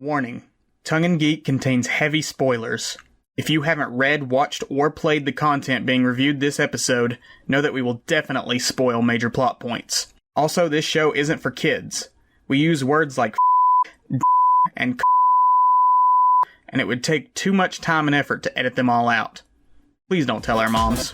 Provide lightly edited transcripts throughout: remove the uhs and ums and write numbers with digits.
Warning. Tongue and Geek contains heavy spoilers. If you haven't read, watched, or played the content being reviewed this episode, know that we will definitely spoil major plot points. Also, this show isn't for kids. We use words like and and it would take too much time and effort to edit them all out. Please don't tell our moms.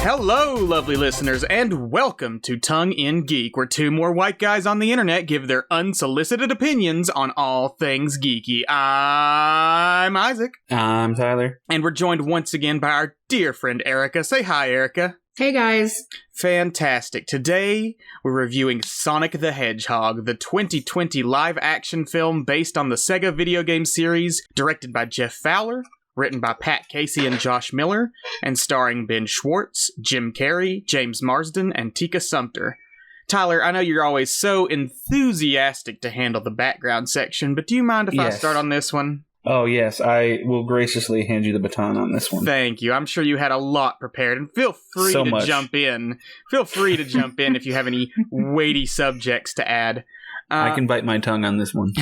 Hello, lovely listeners, and welcome to Tongue in Geek, where two more white guys on the internet give their unsolicited opinions on all things geeky. I'm Isaac. I'm Tyler. And we're joined once again by our dear friend Erika. Say hi, Erika. Hey, guys. Fantastic. Today, we're reviewing Sonic the Hedgehog, the 2020 live-action film based on the Sega video game series, directed by Jeff Fowler, written by Pat Casey and Josh Miller, and starring Ben Schwartz, Jim Carrey, James Marston, and Tika Sumpter. Tyler, I know you're always so enthusiastic to handle the background section, but do you mind if I start on this one? Oh, yes. I will graciously hand you the baton on this one. Thank you. I'm sure you had a lot prepared, and feel free to jump in. Feel free to jump in if you have any weighty subjects to add. I can bite my tongue on this one.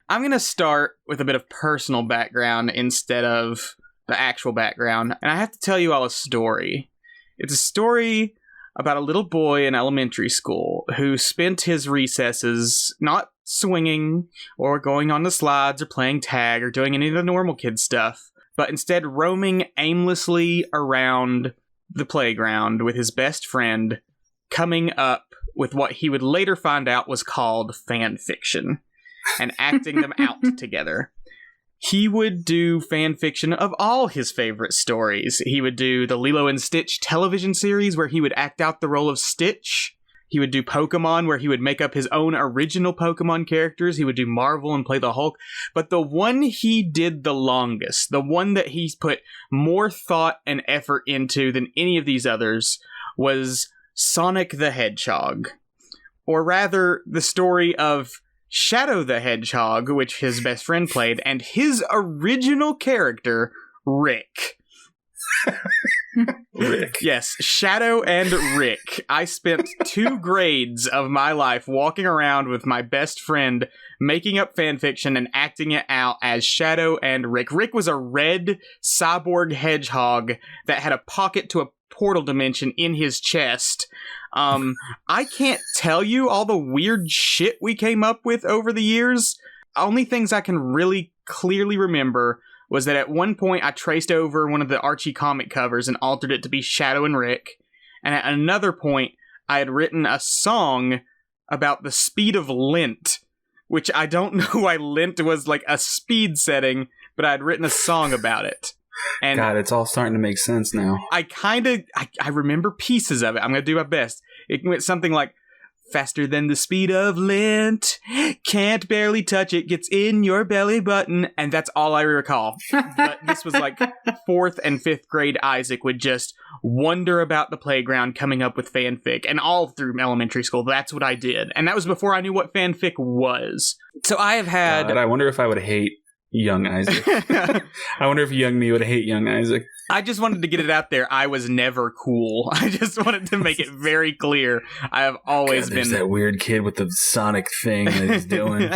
I'm going to start with a bit of personal background instead of the actual background. And I have to tell you all a story. It's a story about a little boy in elementary school who spent his recesses not swinging or going on the slides or playing tag or doing any of the normal kid stuff, but instead roaming aimlessly around the playground with his best friend, coming up with what he would later find out was called fan fiction, and acting them out together. He would do fan fiction of all his favorite stories. He would do the Lilo and Stitch television series where he would act out the role of Stitch. He would do Pokemon where he would make up his own original Pokemon characters. He would do Marvel and play the Hulk. But the one he did the longest, the one that he's put more thought and effort into than any of these others, was Sonic the Hedgehog. Or rather, the story of Shadow the Hedgehog, which his best friend played, and his original character, Rick. Rick. Yes, Shadow and Rick. I spent 2 grades of my life walking around with my best friend, making up fanfiction and acting it out as Shadow and Rick. Rick was a red cyborg hedgehog that had a pocket to a portal dimension in his chest. I can't tell you all the weird shit we came up with over the years. Only things I can really clearly remember was that at one point I traced over one of the Archie comic covers and altered it to be Shadow and Rick. And at another point, I had written a song about the speed of lint, which I don't know why lint was like a speed setting, but I had written a song about it. And God, it's all starting to make sense now. I remember pieces of it. I'm going to do my best. It went something like, faster than the speed of lint, can't barely touch it, gets in your belly button, and that's all I recall. But this was like 4th and 5th grade Isaac would just wander about the playground coming up with fanfic, and all through elementary school, that's what I did. And that was before I knew what fanfic was. So I have had... God, I wonder if I would hate young Isaac. I wonder if young me would hate young Isaac. I just wanted to get it out there. I was never cool. I just wanted to make it very clear. I have always been that weird kid with the Sonic thing that he's doing.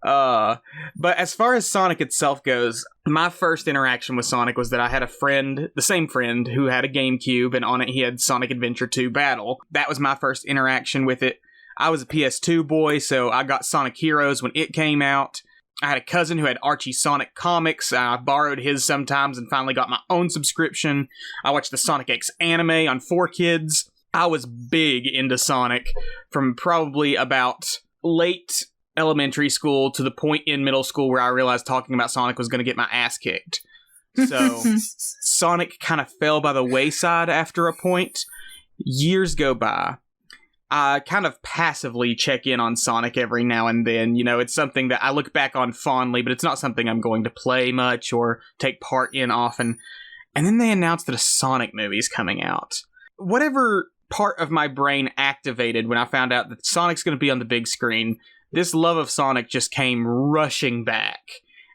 But as far as Sonic itself goes, my first interaction with Sonic was that I had a friend, the same friend, who had a GameCube, and on it he had Sonic Adventure 2 Battle. That was my first interaction with it. I was a PS2 boy, so I got Sonic Heroes when it came out. I had a cousin who had Archie Sonic comics. I borrowed his sometimes and finally got my own subscription. I watched the Sonic X anime on 4Kids. I was big into Sonic from probably about late elementary school to the point in middle school where I realized talking about Sonic was going to get my ass kicked. So Sonic kind of fell by the wayside after a point. Years go by. I kind of passively check in on Sonic every now and then. You know, it's something that I look back on fondly, but it's not something I'm going to play much or take part in often. And then they announced that a Sonic movie's coming out. Whatever part of my brain activated when I found out that Sonic's going to be on the big screen, this love of Sonic just came rushing back.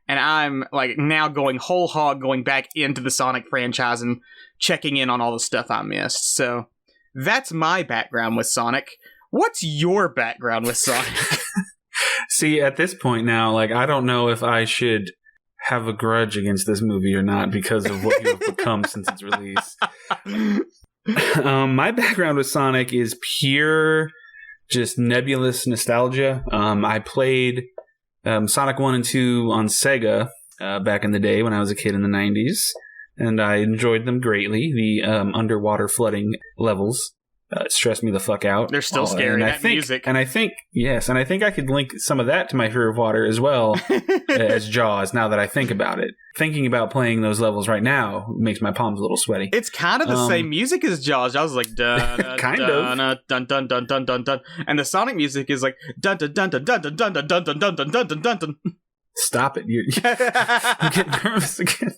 And I'm like now going whole hog, going back into the Sonic franchise and checking in on all the stuff I missed. So that's my background with Sonic. What's your background with Sonic? See, at this point now, like, I don't know if I should have a grudge against this movie or not because of what you have become since its release. My background with Sonic is pure, just nebulous nostalgia. I played Sonic 1 and 2 on Sega back in the day when I was a kid in the 90s, and I enjoyed them greatly. The underwater flooding levels stressed me the fuck out. They're still scary, that music. And I think I could link some of that to my fear of water as well as Jaws, now that I think about it. Thinking about playing those levels right now makes my palms a little sweaty. It's kind of the same music as Jaws. Jaws is like dun kind dun, of dun dun dun dun dun dun, and the Sonic music is like dun dun dun dun dun dun dun dun dun dun dun dun dun dun dun. Stop it! I'm getting nervous again.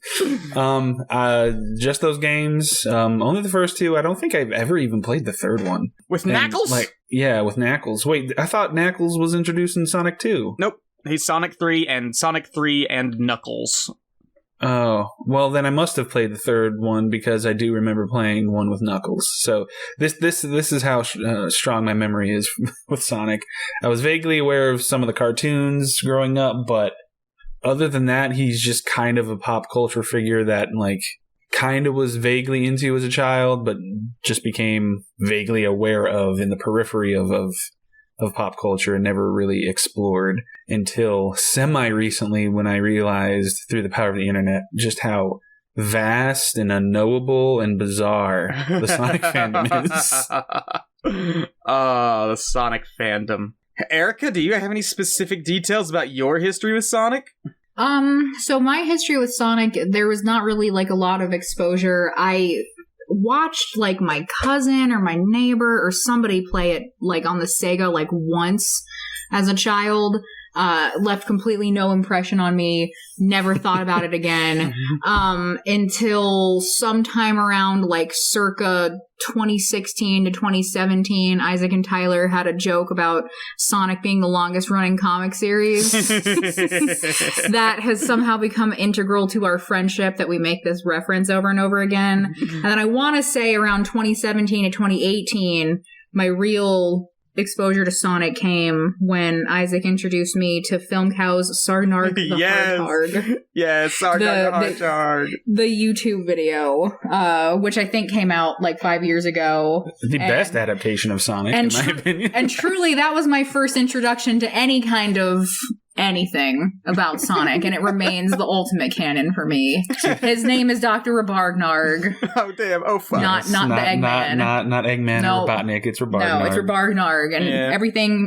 Just those games. Only the first two. I don't think I've ever even played the third one with Knuckles. With Knuckles. Wait, I thought Knuckles was introduced in Sonic 2. Nope, he's Sonic 3 and Knuckles. Oh, well then I must have played the third one because I do remember playing one with Knuckles. So this is how strong my memory is with Sonic. I was vaguely aware of some of the cartoons growing up, but other than that, he's just kind of a pop culture figure that, like, kind of was vaguely into as a child, but just became vaguely aware of in the periphery of pop culture and never really explored until semi-recently when I realized through the power of the internet just how vast and unknowable and bizarre the Sonic fandom is. Oh, the Sonic fandom. Erika, do you have any specific details about your history with Sonic? So my history with Sonic, there was not really, like, a lot of exposure. I watched, like, my cousin or my neighbor or somebody play it, like, on the Sega, like, once as a child. Left completely no impression on me. Never thought about it again. Until sometime around, like, circa 2016 to 2017, Isaac and Tyler had a joke about Sonic being the longest running comic series. That has somehow become integral to our friendship, that we make this reference over and over again. And then I want to say around 2017 to 2018, my real exposure to Sonic came when Isaac introduced me to Film Cow's Sargnarg the Hardtarg. Yes, Sargnarg the Hardtarg. The YouTube video, which I think came out like 5 years ago. The best adaptation of Sonic, in my opinion. And truly, that was my first introduction to any kind of anything about Sonic, and it remains the ultimate canon for me. His name is Dr. Rabargnarg. Oh, damn. Oh, fuck. Not the Eggman. Not Eggman or Robotnik. It's Rabargnarg. No, it's Rabargnarg, and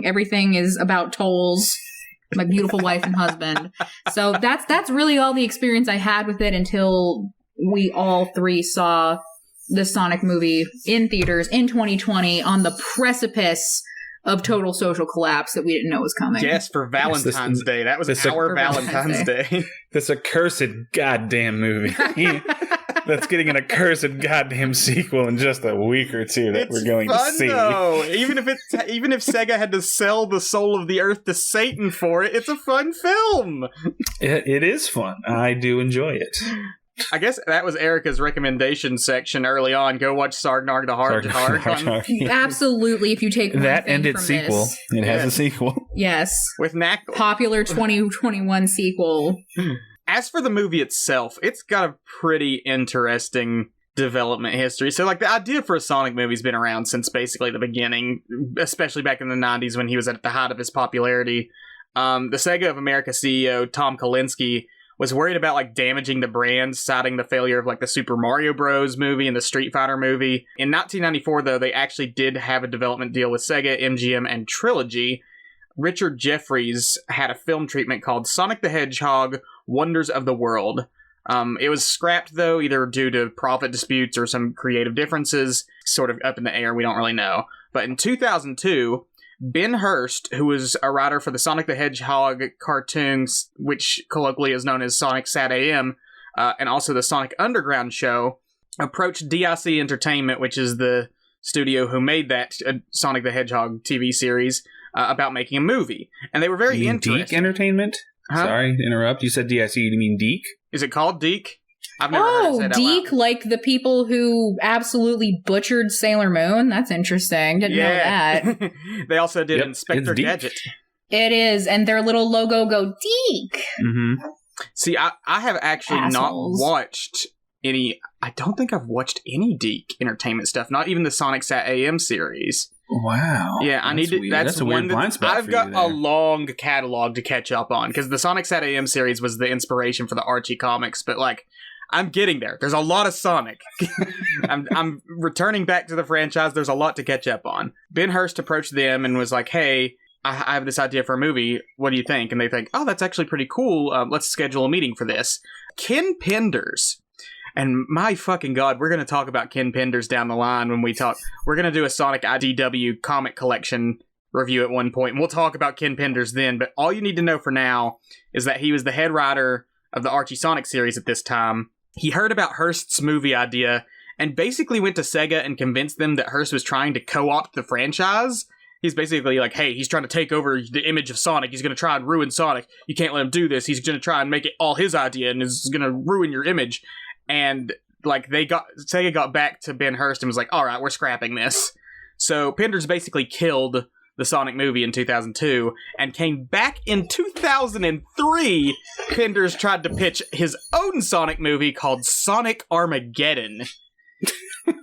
everything is about tolls. My beautiful wife and husband. So that's really all the experience I had with it until we all three saw the Sonic movie in theaters in 2020 on the precipice of total social collapse that we didn't know was coming. Yes, for Valentine's Day. That was our Valentine's Day. This accursed goddamn movie. That's getting an accursed goddamn sequel in just a week or two that we're going to see. Though. Even if Sega had to sell the soul of the earth to Satan for it, it's a fun film. It is fun. I do enjoy it. I guess that was Erika's recommendation section early on. Go watch Sargnarg the Hardtarg. Absolutely, if you take one that thing and its from sequel. This. It has a sequel. Yes. With Knuckles. Popular 2021 sequel. As for the movie itself, it's got a pretty interesting development history. So, like, the idea for a Sonic movie's been around since basically the beginning, especially back in the 90s when he was at the height of his popularity. The Sega of America CEO, Tom Kalinske, was worried about, like, damaging the brand, citing the failure of, like, the Super Mario Bros. Movie and the Street Fighter movie. In 1994, though, they actually did have a development deal with Sega, MGM, and Trilogy. Richard Jeffries had a film treatment called Sonic the Hedgehog, Wonders of the World. It was scrapped, though, either due to profit disputes or some creative differences, sort of up in the air, we don't really know. But in 2002, Ben Hurst, who was a writer for the Sonic the Hedgehog cartoons, which colloquially is known as Sonic Sat AM, and also the Sonic Underground show, approached DIC Entertainment, which is the studio who made that Sonic the Hedgehog TV series, about making a movie. And they were very interested. Geek Entertainment? Huh? Sorry to interrupt. You said DIC, you mean Geek? Is it called Geek? I've never heard it said Geek, like the people who absolutely butchered Sailor Moon? That's interesting. Didn't know that. They also did Inspector Gadget. It is, and their little logo go Geek. Mm-hmm. See, I have actually not watched any... I don't think I've watched any Geek Entertainment stuff, not even the Sonic Sat AM series. Wow. Yeah, I need to. Weird. That's a weird blind spot. I've got a long catalog to catch up on because the Sonic Sat AM series was the inspiration for the Archie comics. But like, I'm getting there. There's a lot of Sonic. I'm returning back to the franchise. There's a lot to catch up on. Ben Hurst approached them and was like, "Hey, I have this idea for a movie. What do you think?" And they think, "Oh, that's actually pretty cool. Let's schedule a meeting for this." Ken Penders. And my fucking God, we're going to talk about Ken Penders down the line when we talk. We're going to do a Sonic IDW comic collection review at one point, and we'll talk about Ken Penders then. But all you need to know for now is that he was the head writer of the Archie Sonic series at this time. He heard about Hurst's movie idea and basically went to Sega and convinced them that Hurst was trying to co-opt the franchise. He's basically like, hey, he's trying to take over the image of Sonic. He's going to try and ruin Sonic. You can't let him do this. He's going to try and make it all his idea and is going to ruin your image. And like Sega got back to Ben Hurst and was like, all right, we're scrapping this. So Penders basically killed the Sonic movie in 2002 and came back in 2003. Penders tried to pitch his own Sonic movie called Sonic Armageddon.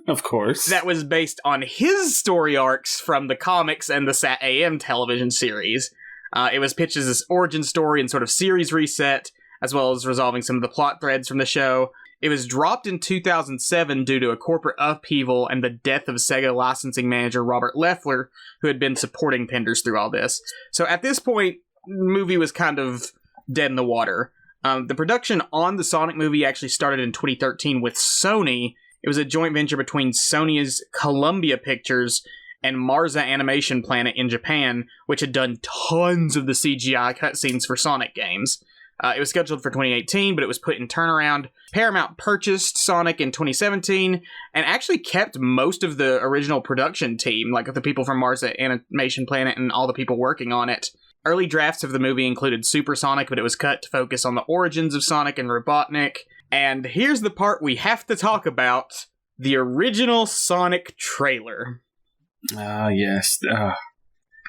Of course. That was based on his story arcs from the comics and the Sat AM television series. It was pitched as this origin story and sort of series reset, as well as resolving some of the plot threads from the show. It was dropped in 2007 due to a corporate upheaval and the death of Sega licensing manager Robert Leffler, who had been supporting Penders through all this. So at this point, the movie was kind of dead in the water. The production on the Sonic movie actually started in 2013 with Sony. It was a joint venture between Sony's Columbia Pictures and Marza Animation Planet in Japan, which had done tons of the CGI cutscenes for Sonic games. It was scheduled for 2018, but it was put in turnaround. Paramount purchased Sonic in 2017 and actually kept most of the original production team, like the people from Marza Animation Planet and all the people working on it. Early drafts of the movie included Super Sonic, but it was cut to focus on the origins of Sonic and Robotnik. And here's the part we have to talk about, the original Sonic trailer. Ah, yes.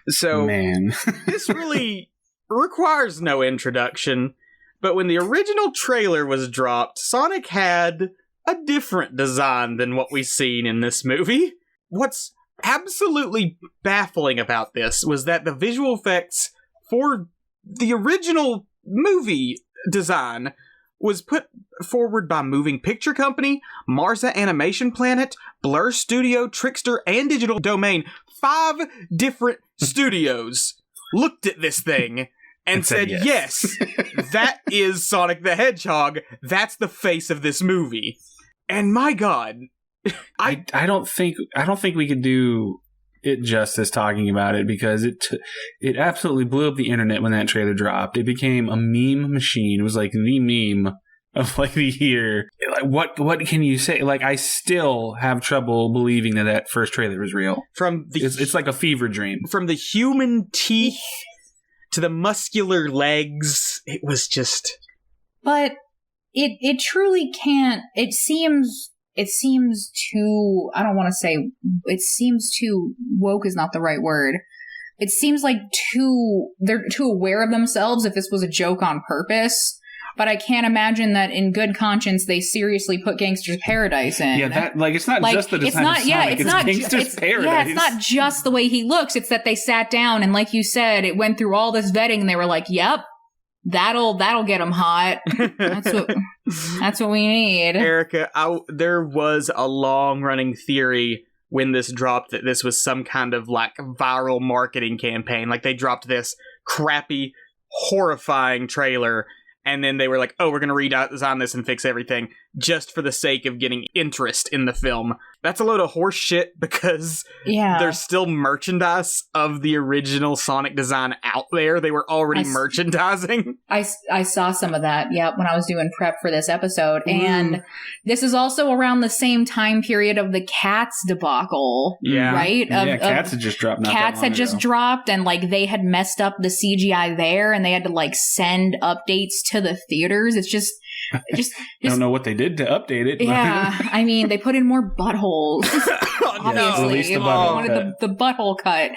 So, man. This really requires no introduction, but when the original trailer was dropped, Sonic had a different design than what we've seen in this movie. What's absolutely baffling about this was that the visual effects for the original movie design was put forward by Moving Picture Company, Marza Animation Planet, Blur Studio, Trickster, and Digital Domain. 5 different studios looked at this thing and said, yes, that is Sonic the Hedgehog. That's the face of this movie. And my God, I don't think we could do it justice talking about it, because it absolutely blew up the internet when that trailer dropped. It became a meme machine. It was like the meme of like the year. Like, what can you say? Like, I still have trouble believing that first trailer was real. It's like a fever dream. From the human teeth to the muscular legs, it was just. But it truly can't. It seems too, I don't want to say, it seems too woke is not the right word. It seems like they're too aware of themselves if this was a joke on purpose. But I can't imagine that in good conscience they seriously put Gangster's Paradise in. Yeah, it's not just the design of Sonic, it's Gangster's Paradise. Yeah, it's not just the way he looks. It's that they sat down and, like you said, it went through all this vetting and they were like, yep, that'll get him hot. That's what we need. Erika, there was a long-running theory when this dropped that this was some kind of like viral marketing campaign. Like, they dropped this crappy, horrifying trailer, and then they were like, oh, we're going to redesign this and fix everything just for the sake of getting interest in the film. That's a load of horse shit because there's still merchandise of the original Sonic design out there. They were already merchandising. I saw some of that, when I was doing prep for this episode. And this is also around the same time period of the Cats debacle. Yeah. Right? Cats had just dropped. Cats had just dropped, and like they had messed up the CGI there, and they had to like send updates to the theaters. It's just I don't know what they did to update it. Yeah, I mean, they put in more buttholes. Obviously, the butthole the butthole cut.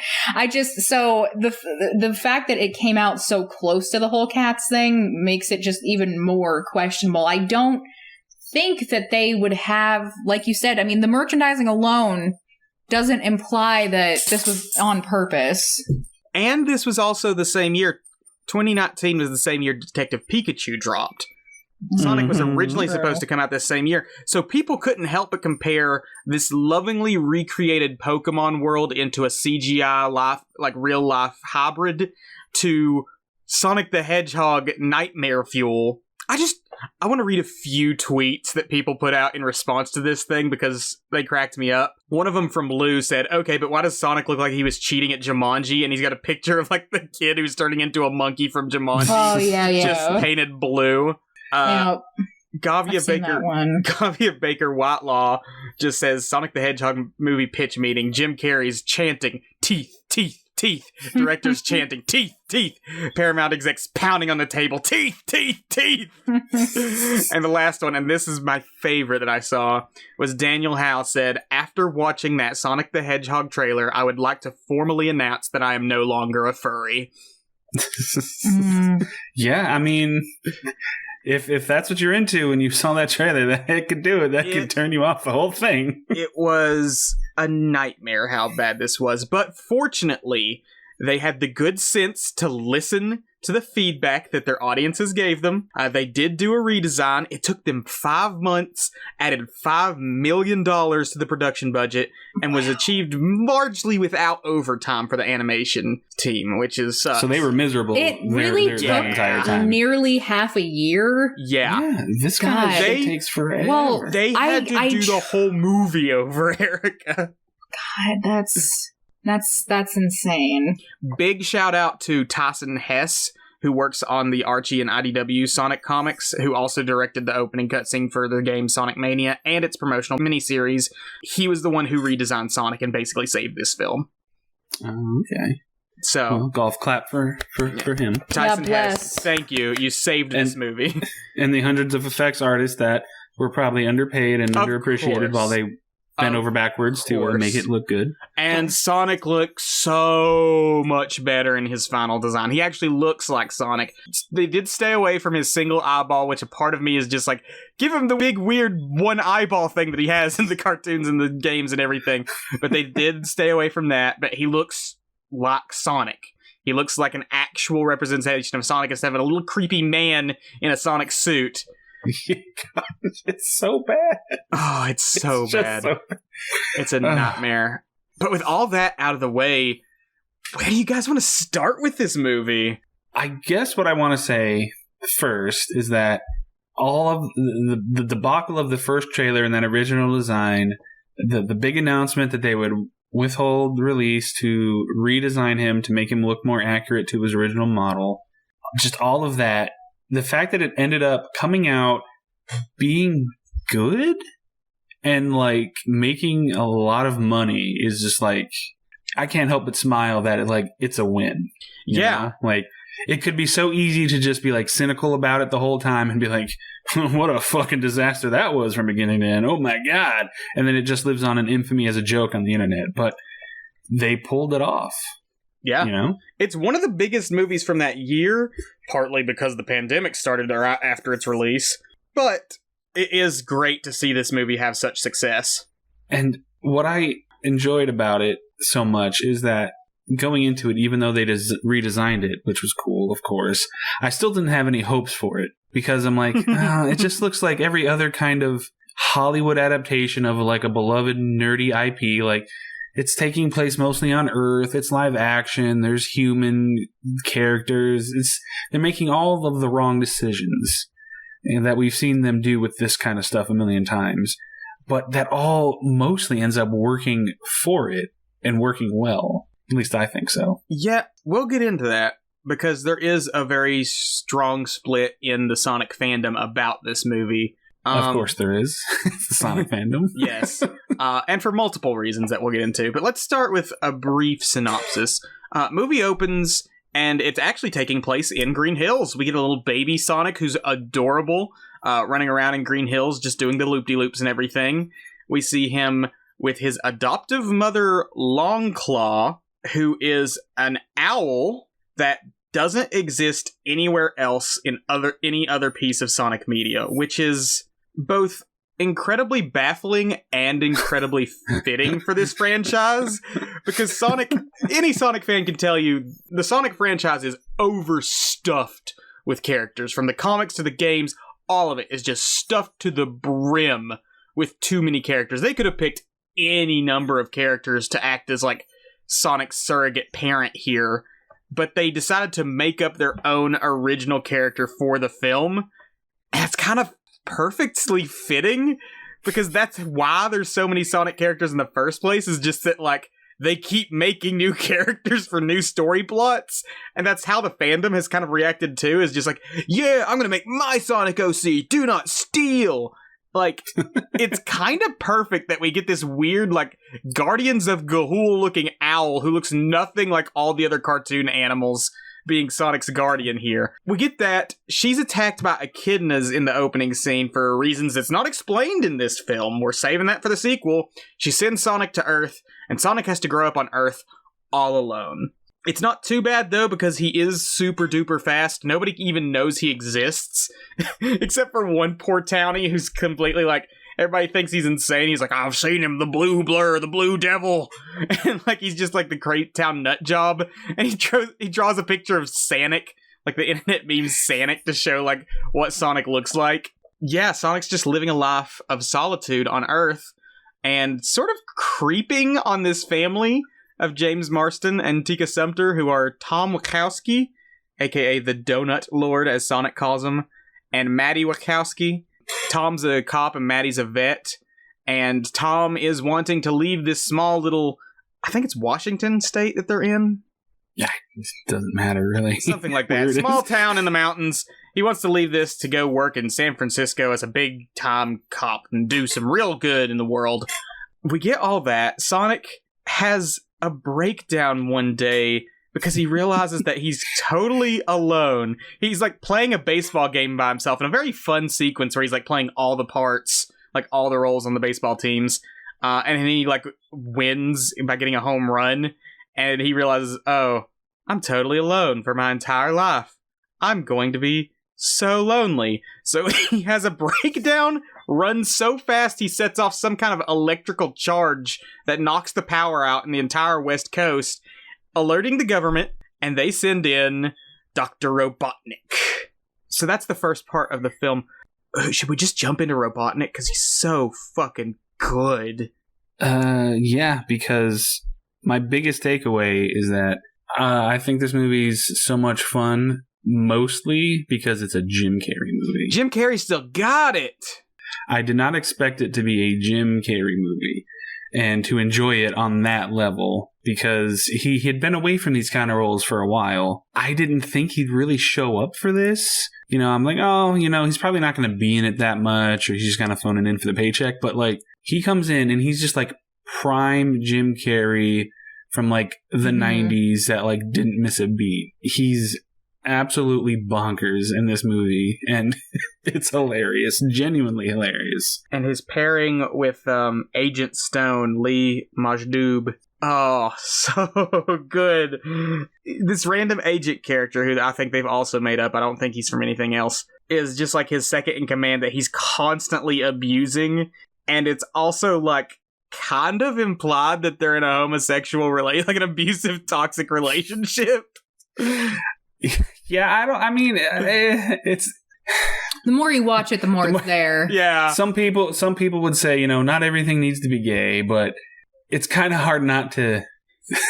So the fact that it came out so close to the whole Cats thing makes it just even more questionable. I don't think that they would have, like you said, I mean, the merchandising alone doesn't imply that this was on purpose. And this was also the same year. 2019 was the same year Detective Pikachu dropped. Sonic was originally supposed to come out this same year, so people couldn't help but compare this lovingly recreated Pokemon world into a CGI real life hybrid to Sonic the Hedgehog Nightmare Fuel. I want to read a few tweets that people put out in response to this thing because they cracked me up. One of them from Blue said, okay, but why does Sonic look like he was cheating at Jumanji? And he's got a picture of like the kid who's turning into a monkey from Jumanji. Oh, yeah. Just painted blue. Gavia Baker Whitelaw just says Sonic the Hedgehog movie pitch meeting. Jim Carrey's chanting teeth, teeth, teeth. Directors chanting teeth, teeth. Paramount execs pounding on the table teeth, teeth, teeth. And the last one, and this is my favorite that I saw, was Daniel Howe said, after watching that Sonic the Hedgehog trailer, I would like to formally announce that I am no longer a furry. Yeah, I mean, if that's what you're into and you saw that trailer, that could do it. That could turn you off the whole thing. It was a nightmare how bad this was. But fortunately, they had the good sense to listen to the feedback that their audiences gave them. They did do a redesign. It took them 5 months, added $5 million to the production budget, and was achieved largely without overtime for the animation team, which is so they were miserable. It really took that entire time. Nearly half a year. Yeah, this kind of shit takes forever. Well, they had to do the whole movie over, Erika. God, That's insane. Big shout out to Tyson Hess, who works on the Archie and IDW Sonic comics, who also directed the opening cutscene for the game Sonic Mania and its promotional miniseries. He was the one who redesigned Sonic and basically saved this film. Okay. So, golf clap for him. Tyson Hess, thank you. You saved this movie. And the hundreds of effects artists that were probably underpaid and underappreciated while they bent over backwards to make it look good. And Sonic looks so much better in his final design. He actually looks like Sonic. They did stay away from his single eyeball, which a part of me is just like, give him the big weird one eyeball thing that he has in the cartoons and the games and everything. But they did stay away from that. But he looks like Sonic. He looks like an actual representation of Sonic instead of a little creepy man in a Sonic suit. God, it's so bad. Oh, it's so bad. It's a nightmare. But with all that out of the way, where do you guys want to start with this movie? I guess what I want to say first is that all of the debacle of the first trailer and that original design, the big announcement that they would withhold release to redesign him to make him look more accurate to his original model, just all of that. The fact that it ended up coming out being good and like making a lot of money is just like, I can't help but smile that it's a win. You know? Like, it could be so easy to just be like cynical about it the whole time and be like, what a fucking disaster that was from beginning to end. Oh my God. And then it just lives on in infamy as a joke on the internet. But they pulled it off. Yeah. You know? It's one of the biggest movies from that year, partly because the pandemic started after its release. But it is great to see this movie have such success. And what I enjoyed about it so much is that going into it, even though they redesigned it, which was cool, of course, I still didn't have any hopes for it. Because I'm like, it just looks like every other kind of Hollywood adaptation of like a beloved nerdy IP. Like, it's taking place mostly on Earth. It's live action. There's human characters. They're making all of the wrong decisions that we've seen them do with this kind of stuff a million times. but that all mostly ends up working for it and working well. At least I think so. Yeah, we'll get into that because there is a very strong split in the Sonic fandom about this movie. Of course there is. It's the Sonic fandom. Yes. And for multiple reasons that we'll get into. But let's start with a brief synopsis. Movie opens, and it's actually taking place in Green Hills. We get a little baby Sonic who's adorable, running around in Green Hills, just doing the loop-de-loops and everything. We see him with his adoptive mother, Longclaw, who is an owl that doesn't exist anywhere else in any other piece of Sonic media, which is both incredibly baffling and incredibly fitting for this franchise, because any Sonic fan can tell you the Sonic franchise is overstuffed with characters. From the comics to the games, all of it is just stuffed to the brim with too many characters. They could have picked any number of characters to act as like Sonic's surrogate parent here, but they decided to make up their own original character for the film. And it's kind of perfectly fitting, because that's why there's so many Sonic characters in the first place, is just that like they keep making new characters for new story plots, and that's how the fandom has kind of reacted too, is just like, yeah, I'm gonna make my Sonic OC, do not steal. Like, it's kind of perfect that we get this weird, like, Guardians of Ga'Hoole-looking owl who looks nothing like all the other cartoon animals being Sonic's guardian here. We get that. She's attacked by echidnas in the opening scene for reasons that's not explained in this film. We're saving that for the sequel. She sends Sonic to Earth, and Sonic has to grow up on Earth all alone. It's not too bad, though, because he is super duper fast. Nobody even knows he exists, except for one poor townie who's completely like, everybody thinks he's insane. He's like, I've seen him, the blue blur, the blue devil. And like, he's just like the great town nut job. And he draws a picture of Sonic, like the internet meme Sonic, to show like what Sonic looks like. Yeah, Sonic's just living a life of solitude on Earth and sort of creeping on this family of James Marston and Tika Sumpter, who are Tom Wilkowski, aka the Donut Lord, as Sonic calls him, and Maddie Wilkowski. Tom's a cop and Maddie's a vet, and Tom is wanting to leave this small little, I think it's Washington state that they're in? Yeah, it doesn't matter, really. Something like that. Small town in the mountains. He wants to leave this to go work in San Francisco as a big-time cop and do some real good in the world. We get all that. Sonic has a breakdown one day because he realizes that he's totally alone. He's like playing a baseball game by himself in a very fun sequence where he's like playing all the parts, like all the roles on the baseball teams. And then he like wins by getting a home run. And he realizes, oh, I'm totally alone for my entire life. I'm going to be so lonely. So he has a breakdown, runs so fast he sets off some kind of electrical charge that knocks the power out in the entire West Coast, alerting the government, and they send in Dr. Robotnik. So that's the first part of the film. Should we just jump into Robotnik? Because he's so fucking good. Yeah, because my biggest takeaway is that I think this movie's so much fun, mostly because it's a Jim Carrey movie. Jim Carrey still got it! I did not expect it to be a Jim Carrey movie and to enjoy it on that level, because he had been away from these kind of roles for a while. I didn't think he'd really show up for this. You know, I'm like, oh, you know, he's probably not going to be in it that much, or he's just kind of phoning in for the paycheck. But like, he comes in and he's just like prime Jim Carrey from like the 90s that like didn't miss a beat. He's absolutely bonkers in this movie, and it's hilarious, genuinely hilarious. And his pairing with Agent Stone, Lee Majdoub, oh, so good. This random agent character, who I think they've also made up, I don't think he's from anything else, is just like his second in command that he's constantly abusing, and it's also like kind of implied that they're in a homosexual like an abusive, toxic relationship. Yeah, it's the more you watch it, the more it's there. Yeah. Some people would say, you know, not everything needs to be gay, but it's kind of hard not to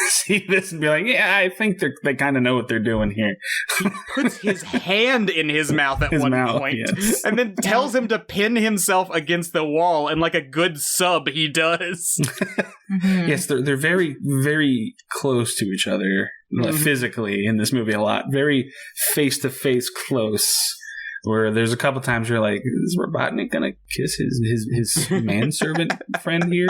see this and be like, yeah, I think they kind of know what they're doing here. He puts his hand in his mouth at one point, yes. And then tells him to pin himself against the wall, and like a good sub, he does. Mm-hmm. Yes, they're very, very close to each other physically in this movie a lot. Very face-to-face close. Where there's a couple times where you're like, is Robotnik gonna kiss his manservant friend here?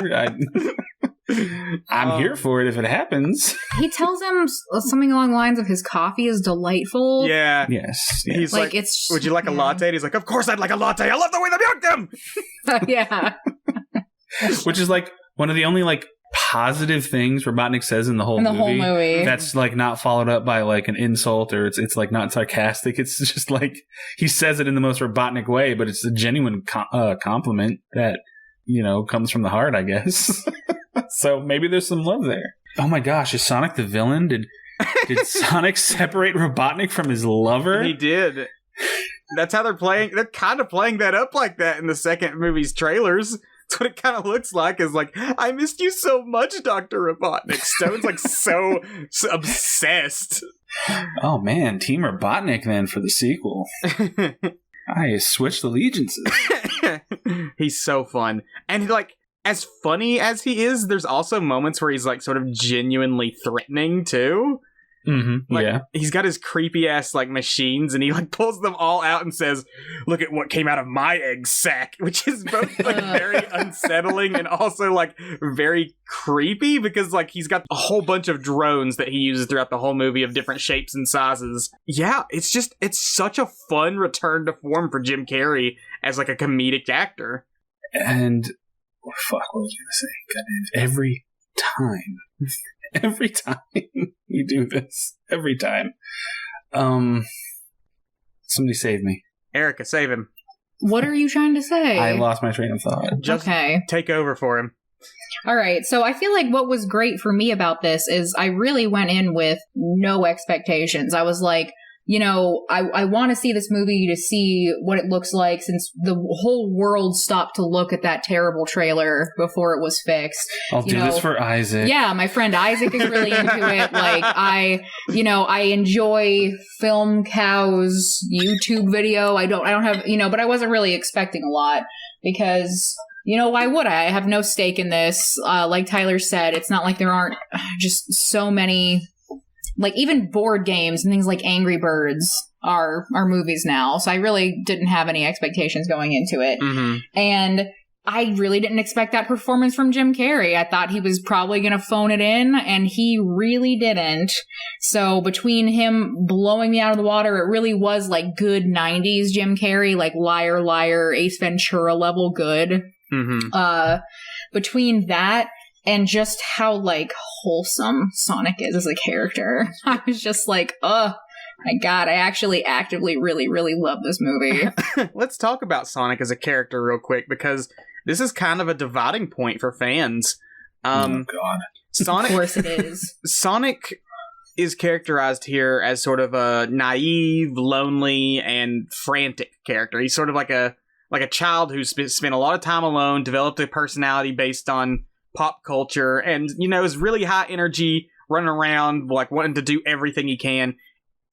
I'm here for it if it happens. He tells him something along the lines of his coffee is delightful. Yeah. Yes. He's like it's, would you like a latte? And he's like, of course I'd like a latte. I love the way they milk them. Yeah. Which is like one of the only like positive things Robotnik says in the whole movie. That's like not followed up by like an insult, or it's like not sarcastic. It's just like he says it in the most Robotnik way, but it's a genuine compliment that, comes from the heart, I guess. So maybe there's some love there. Oh my gosh, is Sonic the villain? Did Sonic separate Robotnik from his lover? He did. That's how they're playing. They're kind of playing that up like that in the second movie's trailers. That's what it kind of looks like, is like, I missed you so much, Dr. Robotnik. Stone's like so obsessed. Oh man, Team Robotnik then for the sequel. I switched allegiances. He's so fun. And like, as funny as he is, there's also moments where he's like sort of genuinely threatening too. Mm-hmm. Like, yeah. He's got his creepy ass like machines, and he like pulls them all out and says, "Look at what came out of my egg sack," which is both like very unsettling and also like very creepy, because like he's got a whole bunch of drones that he uses throughout the whole movie of different shapes and sizes. Yeah, it's such a fun return to form for Jim Carrey as like a comedic actor. And fuck, what was I gonna say? God, every time you do this, every time. Somebody save me. Erika, save him. What are you trying to say? I lost my train of thought. Just okay. Take over for him. All right. So I feel like what was great for me about this is I really went in with no expectations. I was like, I want to see this movie to see what it looks like, since the whole world stopped to look at that terrible trailer before it was fixed. I'll do this for Isaac. Yeah, my friend Isaac is really into it. Like, I enjoy Film Cow's YouTube video. I don't have, but I wasn't really expecting a lot, because why would I? I have no stake in this. Like Tyler said, it's not like there aren't just so many. Like, even board games and things like Angry Birds are movies now. So I really didn't have any expectations going into it. Mm-hmm. And I really didn't expect that performance from Jim Carrey. I thought he was probably going to phone it in, and he really didn't. So between him blowing me out of the water, it really was like good 90s Jim Carrey, like Liar, Liar, Ace Ventura level good. Mm-hmm. Between that and just how, like, wholesome Sonic is as a character, I was just like, oh, my God, I actually actively really, really love this movie. Let's talk about Sonic as a character real quick, because this is kind of a dividing point for fans. Oh, God. Sonic, of course it is. Sonic is characterized here as sort of a naive, lonely, and frantic character. He's sort of like a child who's spent a lot of time alone, developed a personality based on pop culture, and is really high energy, running around like wanting to do everything he can.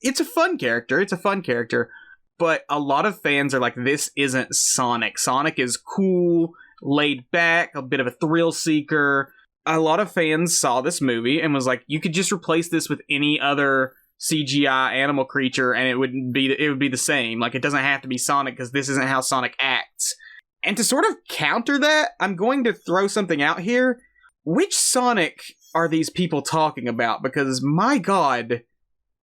It's a fun character, but a lot of fans are like, this isn't Sonic. Sonic is cool, laid back, a bit of a thrill seeker. A lot of fans saw this movie and was like, you could just replace this with any other CGI animal creature and it would be the same. Like, it doesn't have to be Sonic, because this isn't how Sonic acts. And to sort of counter that, I'm going to throw something out here. Which Sonic are these people talking about? Because, my God,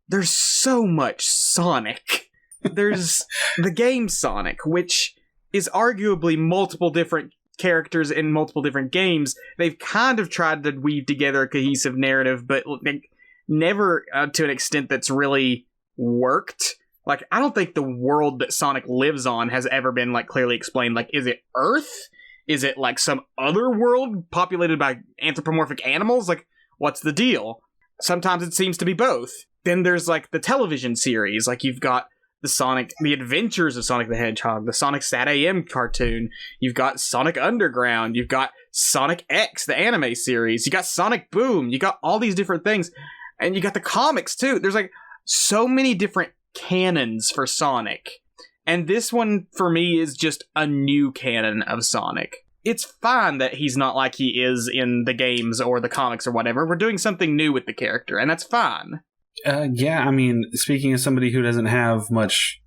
there's so much Sonic. There's the game Sonic, which is arguably multiple different characters in multiple different games. They've kind of tried to weave together a cohesive narrative, but never to an extent that's really worked. Like, I don't think the world that Sonic lives on has ever been, like, clearly explained. Like, is it Earth? Is it, like, some other world populated by anthropomorphic animals? Like, what's the deal? Sometimes it seems to be both. Then there's, like, the television series. Like, you've got the Adventures of Sonic the Hedgehog, the Sonic Sat AM cartoon. You've got Sonic Underground. You've got Sonic X, the anime series. You got Sonic Boom. You got all these different things. And you got the comics, too. There's, like, so many different canons for Sonic. And this one, for me, is just a new canon of Sonic. It's fine that he's not like he is in the games or the comics or whatever. We're doing something new with the character, and that's fine. Yeah, I mean, speaking as somebody who doesn't have much,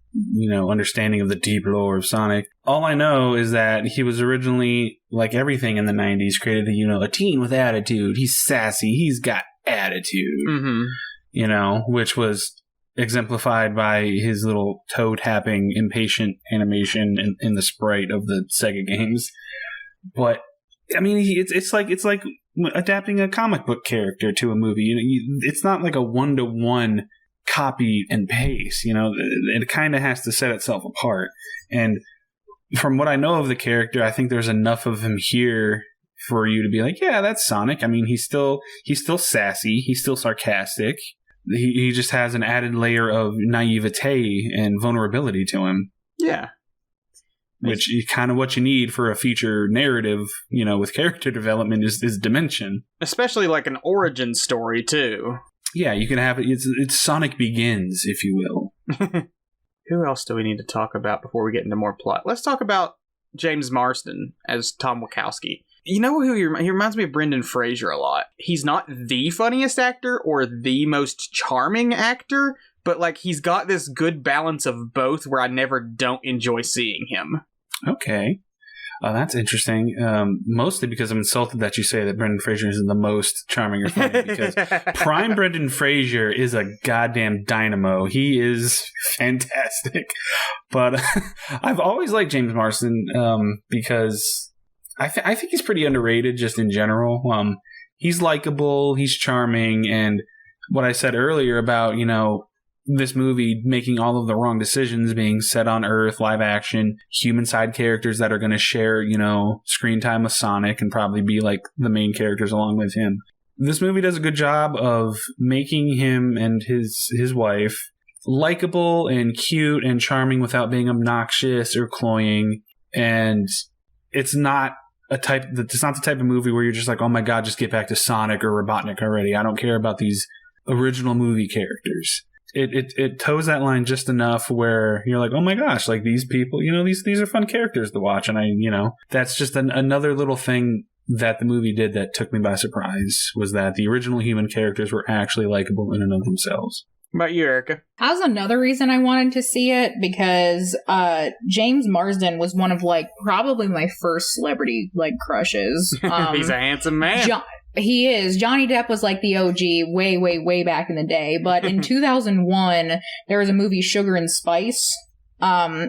understanding of the deep lore of Sonic, all I know is that he was originally, like everything in the 90s, created a teen with attitude. He's sassy. He's got attitude. Mm-hmm. Which was exemplified by his little toe-tapping, impatient animation in the sprite of the Sega games. But I mean, it's like adapting a comic book character to a movie. It's not like a 1-to-1 copy and paste. It kind of has to set itself apart. And from what I know of the character, I think there's enough of him here for you to be like, yeah, that's Sonic. I mean, he's still sassy. He's still sarcastic. He just has an added layer of naivete and vulnerability to him. Yeah. Which is kind of what you need for a feature narrative, with character development is dimension. Especially like an origin story, too. Yeah, you can have it. It's Sonic Begins, if you will. Who else do we need to talk about before we get into more plot? Let's talk about James Marston as Tom Wilkowski. You know who he reminds me of? Brendan Fraser a lot. He's not the funniest actor or the most charming actor, but like he's got this good balance of both where I never don't enjoy seeing him. Okay. That's interesting. Mostly because I'm insulted that you say that Brendan Fraser isn't the most charming or funny, because prime Brendan Fraser is a goddamn dynamo. He is fantastic. But I've always liked James Marston because I think he's pretty underrated just in general. He's likable, he's charming, and what I said earlier about, this movie making all of the wrong decisions, being set on Earth, live action, human side characters that are going to share, screen time with Sonic and probably be like the main characters along with him. This movie does a good job of making him and his wife likable and cute and charming without being obnoxious or cloying. And it's not the type of movie where you're just like, oh my God, just get back to Sonic or Robotnik already. I don't care about these original movie characters. It toes that line just enough where you're like, oh my gosh, like these people, these are fun characters to watch. And that's just another little thing that the movie did that took me by surprise, was that the original human characters were actually likable in and of themselves. What about you, Erika? That was another reason I wanted to see it, because James Marsden was one of probably my first celebrity crushes. He's a handsome man. He is. Johnny Depp was the OG way, way, way back in the day. But in 2001, there was a movie, Sugar and Spice,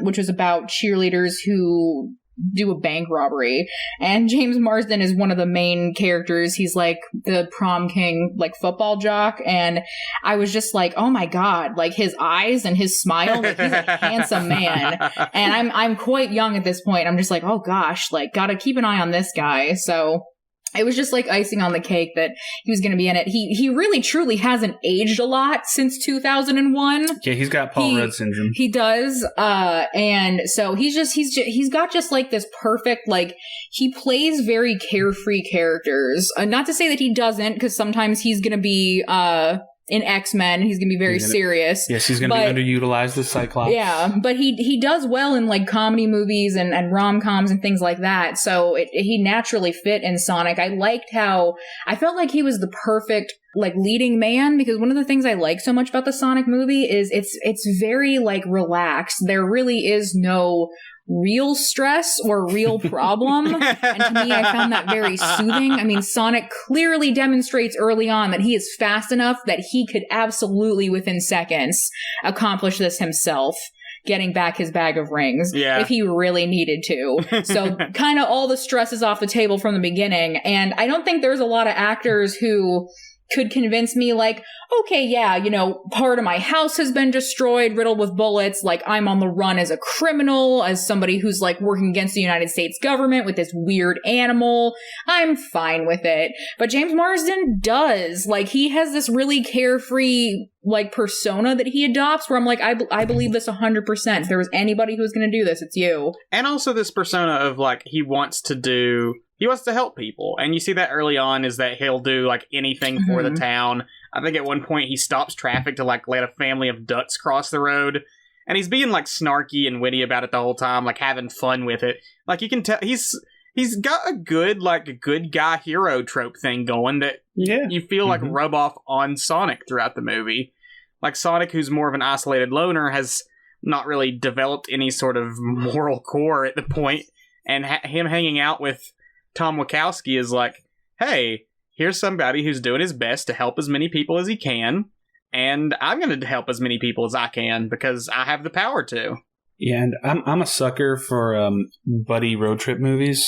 which was about cheerleaders who do a bank robbery. And James Marsden is one of the main characters. He's the prom king, football jock. And I was just oh my God, his eyes and his smile, he's a handsome man. And I'm quite young at this point. I'm just oh gosh, gotta keep an eye on this guy. So it was just icing on the cake that he was going to be in it. He really truly hasn't aged a lot since 2001. Yeah, he's got Paul Rudd syndrome. He does. And so he's got this perfect, he plays very carefree characters. Not to say that he doesn't, because sometimes he's going to be, in X-Men, he's going to be very serious. Yes, he's going to be underutilized as Cyclops. Yeah, but he does well in comedy movies and rom-coms and things like that. So he naturally fit in Sonic. I liked how I felt like he was the perfect leading man, because one of the things I like so much about the Sonic movie is it's very relaxed. There really is no real stress or real problem. And to me, I found that very soothing. I mean, Sonic clearly demonstrates early on that he is fast enough that he could absolutely, within seconds, accomplish this himself, getting back his bag of rings if he really needed to. So kind of all the stress is off the table from the beginning. And I don't think there's a lot of actors who could convince me, like, okay, yeah, you know, part of my house has been destroyed, riddled with bullets, like, I'm on the run as a criminal, as somebody who's, like, working against the United States government with this weird animal, I'm fine with it. But James Marsden does. Like, he has this really carefree, like, persona that he adopts, where I'm like, I believe this 100%. If there was anybody who was gonna do this, it's you. And also this persona of, like, he wants to help people. And you see that early on is that he'll do, like, anything for the town. I think at one point he stops traffic to, like, let a family of ducks cross the road. And he's being, like, snarky and witty about it the whole time, like, having fun with it. Like, you can tell he's got a good, like, a good guy hero trope thing going that you feel like rub off on Sonic throughout the movie. Like, Sonic, who's more of an isolated loner, has not really developed any sort of moral core at the point. And him hanging out with Tom Wilkowski is like, hey, here's somebody who's doing his best to help as many people as he can, and I'm going to help as many people as I can because I have the power to. Yeah, and I'm a sucker for buddy road trip movies.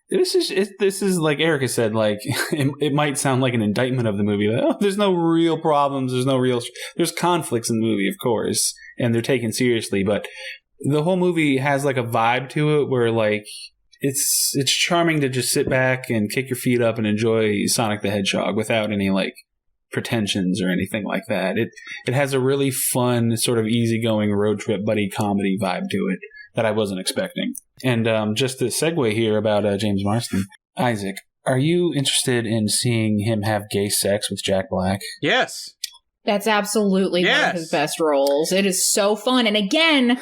This is like Erika said, like it might sound like an indictment of the movie. Like, oh, there's no real problems. There's conflicts in the movie, of course, and they're taken seriously. But the whole movie has like a vibe to it where like it's charming to just sit back and kick your feet up and enjoy Sonic the Hedgehog without any like pretensions or anything like that. It has a really fun sort of easygoing road trip buddy comedy vibe to it that I wasn't expecting. And just to segue here about James Marston, Isaac, are you interested in seeing him have gay sex with Jack Black? Yes. That's absolutely one of his best roles. It is so fun. And again,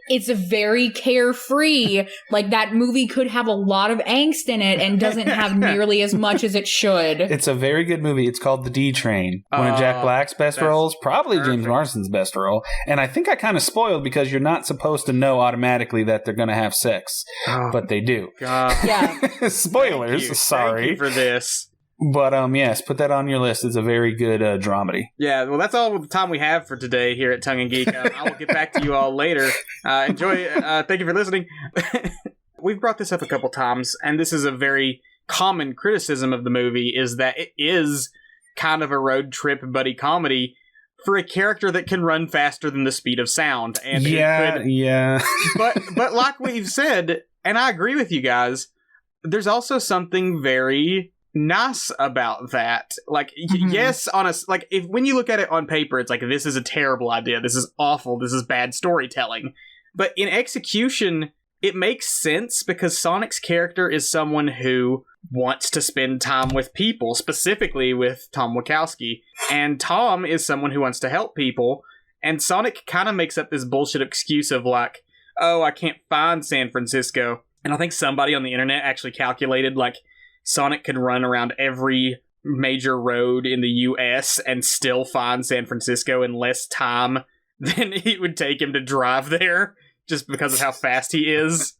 it's a very carefree. Like, that movie could have a lot of angst in it and doesn't have nearly as much as it should. It's a very good movie. It's called The D Train. One of Jack Black's best roles. Probably perfect. James Marsden's best role. And I think I kind of spoiled because you're not supposed to know automatically that they're going to have sex. But they do. God. Yeah. Spoilers. Sorry. Thank you for this. But yes, put that on your list. It's a very good dramedy. Yeah, well, that's all the time we have for today here at Tongue and Geek. I will get back to you all later. Enjoy. Thank you for listening. We've brought this up a couple times, and this is a very common criticism of the movie, is that it is kind of a road trip buddy comedy for a character that can run faster than the speed of sound. And yeah. But like we've said, and I agree with you guys, there's also something very nice about that. Like, yes, like, if when you look at it on paper, it's like, this is a terrible idea, this is awful, this is bad storytelling. But in execution, it makes sense because Sonic's character is someone who wants to spend time with people, specifically with Tom Wilkowski. And Tom is someone who wants to help people. And Sonic kind of makes up this bullshit excuse of like, oh, I can't find San Francisco. And I think somebody on the internet actually calculated, like, Sonic can run around every major road in the U.S. and still find San Francisco in less time than it would take him to drive there, just because of how fast he is.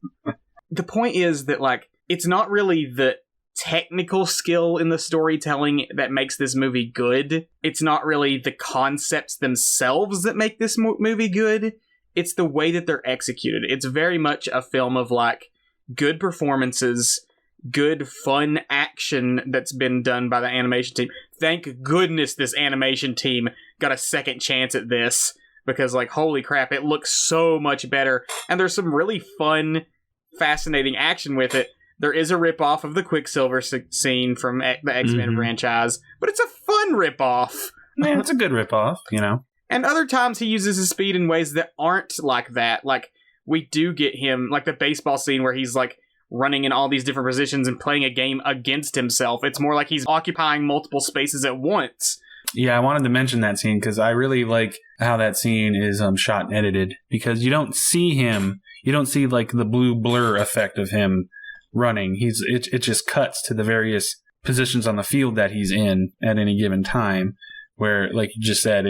The point is that, like, it's not really the technical skill in the storytelling that makes this movie good. It's not really the concepts themselves that make this movie good. It's the way that they're executed. It's very much a film of, like, good performances, good fun action that's been done by the animation team. Thank goodness this animation team got a second chance at this, because, like, holy crap, it looks so much better. And there's some really fun, fascinating action with it. There is a ripoff of the Quicksilver scene from the X-Men franchise, but it's a fun ripoff. Man, it's a good ripoff, you know. And other times he uses his speed in ways that aren't like that. Like, we do get him, like the baseball scene where he's, like, running in all these different positions and playing a game against himself. It's more like he's occupying multiple spaces at once. Yeah, I wanted to mention that scene because I really like how that scene is shot and edited, because you don't see him, you don't see like the blue blur effect of him running. It just cuts to the various positions on the field that he's in at any given time, where, like you just said,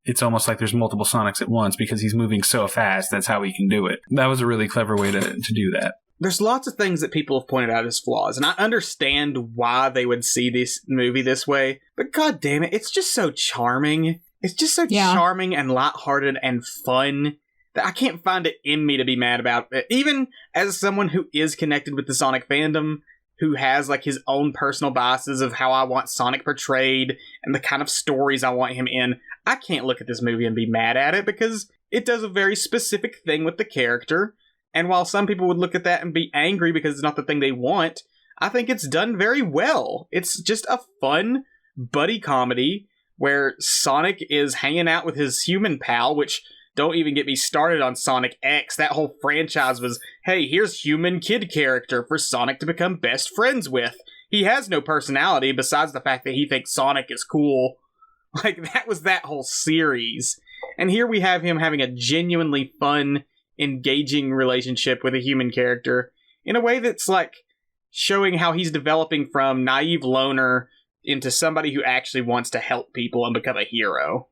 it's almost like there's multiple Sonics at once because he's moving so fast. That's how he can do it. That was a really clever way to do that. There's lots of things that people have pointed out as flaws, and I understand why they would see this movie this way, but god damn it, it's just so charming. It's just so charming and lighthearted and fun that I can't find it in me to be mad about it. Even as someone who is connected with the Sonic fandom, who has like his own personal biases of how I want Sonic portrayed and the kind of stories I want him in, I can't look at this movie and be mad at it because it does a very specific thing with the character. And while some people would look at that and be angry because it's not the thing they want, I think it's done very well. It's just a fun buddy comedy where Sonic is hanging out with his human pal, which don't even get me started on Sonic X. That whole franchise was, hey, here's human kid character for Sonic to become best friends with. He has no personality besides the fact that he thinks Sonic is cool. Like, that was that whole series. And here we have him having a genuinely fun, engaging relationship with a human character in a way that's, like, showing how he's developing from naive loner into somebody who actually wants to help people and become a hero.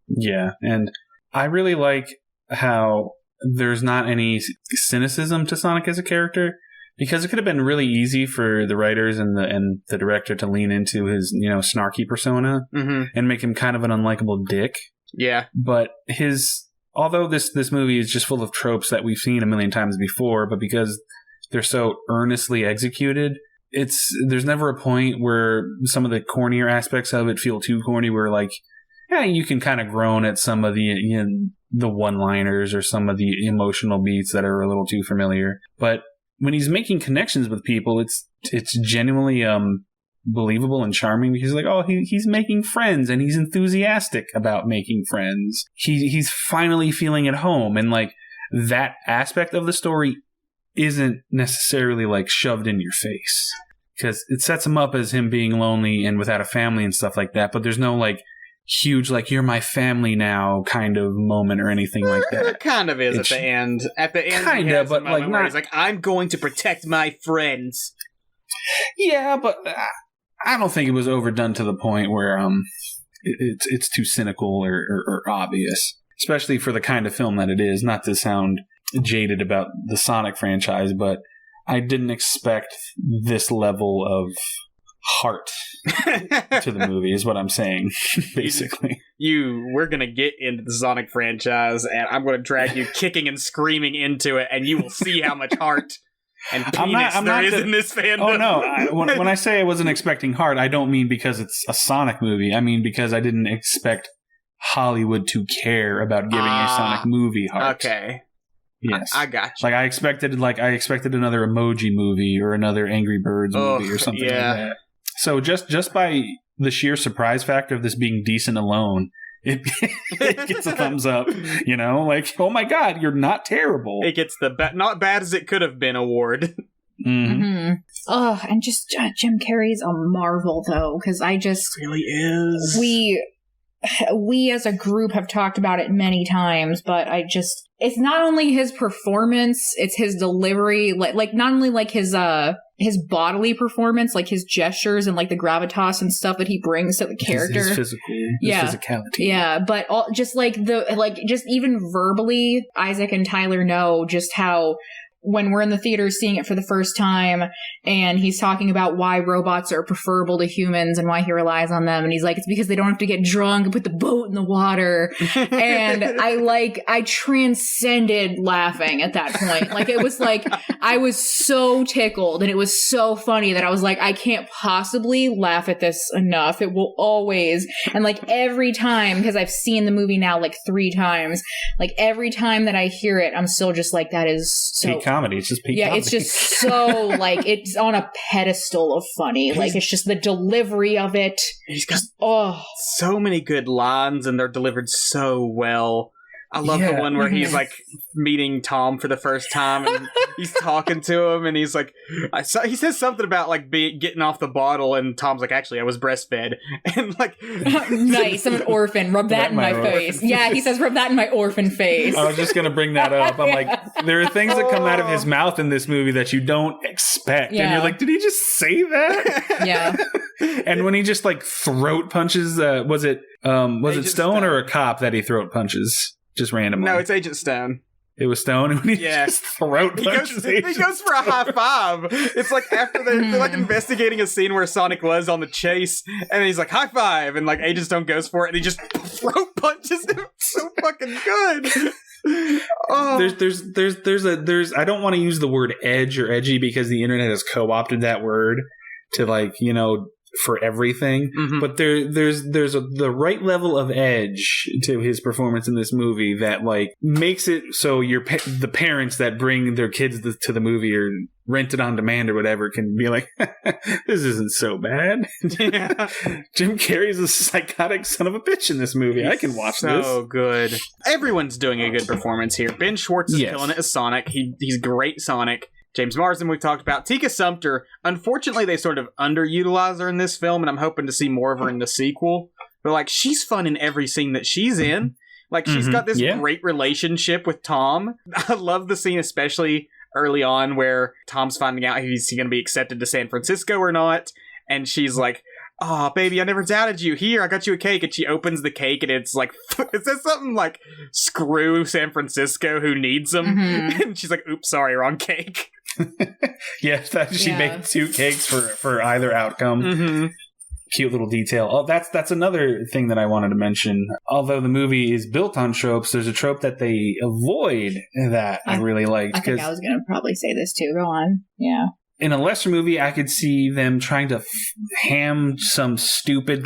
Yeah, and I really like how there's not any cynicism to Sonic as a character, because it could have been really easy for the writers and the director to lean into his, snarky persona and make him kind of an unlikable dick. Yeah. But although this movie is just full of tropes that we've seen a million times before, but because they're so earnestly executed, there's never a point where some of the cornier aspects of it feel too corny, where like, yeah, you can kind of groan at some of the one-liners or some of the emotional beats that are a little too familiar. But when he's making connections with people, it's genuinely believable and charming, because like, oh, he's making friends and he's enthusiastic about making friends. He's finally feeling at home, and like that aspect of the story isn't necessarily like shoved in your face, because it sets him up as him being lonely and without a family and stuff like that. But there's no like huge like you're my family now kind of moment or anything like that. It kind of is at the end. At the end, kind of, but like not. He's like, I'm going to protect my friends. Yeah, but I don't think it was overdone to the point where it's too cynical or obvious, especially for the kind of film that it is. Not to sound jaded about the Sonic franchise, but I didn't expect this level of heart to the movie, is what I'm saying, basically. We're going to get into the Sonic franchise, and I'm going to drag you kicking and screaming into it, and you will see how much heart and penis there is in this fandom. Oh, no. When I say I wasn't expecting heart, I don't mean because it's a Sonic movie. I mean because I didn't expect Hollywood to care about giving a Sonic movie heart. Okay. Yes, I got you. Like I expected another Emoji movie or another Angry Birds movie or something like that. So just by the sheer surprise factor of this being decent alone, it gets a thumbs up. Like, oh my god, you're not terrible. It gets the not bad as it could have been award. Oh, and just Jim Carrey's a marvel though, because it really is. We as a group have talked about it many times, but it's not only his performance, it's his delivery, like not only like his bodily performance, like his gestures and like the gravitas and stuff that he brings to the character. His physicality. Yeah, but just just even verbally, Isaac and Tyler know just how, when we're in the theater seeing it for the first time and he's talking about why robots are preferable to humans and why he relies on them, and he's like, it's because they don't have to get drunk and put the boat in the water. And I transcended laughing at that point. Like, it was like, I was so tickled and it was so funny that I was like, I can't possibly laugh at this enough. It will always. And like every time, because I've seen the movie now like 3 times, like every time that I hear it, I'm still just like, that is so comedy. It's just peak comedy. It's just so like it's on a pedestal of funny. Like, it's just the delivery of it. He's got so many good lines, and they're delivered so well. I love the one where he's like meeting Tom for the first time, and he's talking to him, and he's like, he says something about like getting off the bottle, and Tom's like, actually, I was breastfed, and like, nice, I'm an orphan. Rub that in my face. Yeah, he says, rub that in my orphan face. I was just gonna bring that up. I'm like, there are things that come out of his mouth in this movie that you don't expect, and you're like, did he just say that? Yeah. And when he just like throat punches, was it Stone or a cop that he throat punches? Just randomly. No, it's Agent Stone. It was Stone, and when he just throat punches he goes for a high five. It's like after they're like investigating a scene where Sonic was on the chase, and he's like, high five, and like Agent Stone goes for it, and he just throat punches him. So fucking good. Oh. There's I don't want to use the word edge or edgy because the internet has co-opted that word to for everything, but there's the right level of edge to his performance in this movie that makes it so the parents that bring their kids to the movie or rent it on demand or whatever can be like, this isn't so bad. Yeah. Jim Carrey's a psychotic son of a bitch in this movie. I can watch this. So good. Everyone's doing a good performance here. Ben Schwartz is killing it as Sonic. He's great Sonic. James Marsden, we've talked about. Tika Sumpter, unfortunately, they sort of underutilize her in this film, and I'm hoping to see more of her in the sequel. But, she's fun in every scene that she's in. She's got this great relationship with Tom. I love the scene, especially early on, where Tom's finding out if he's going to be accepted to San Francisco or not, and she's like, "Oh, baby, I never doubted you. Here, I got you a cake." And she opens the cake, and it's it says something like, "Screw San Francisco, who needs them?" And she's like, "Oops, sorry, wrong cake." She made 2 cakes for either outcome. Cute little detail. Oh, that's another thing that I wanted to mention. Although the movie is built on tropes, there's a trope that they avoid that I really liked. I think I was going to probably say this too. Go on. Yeah. In a lesser movie, I could see them trying to ham some stupid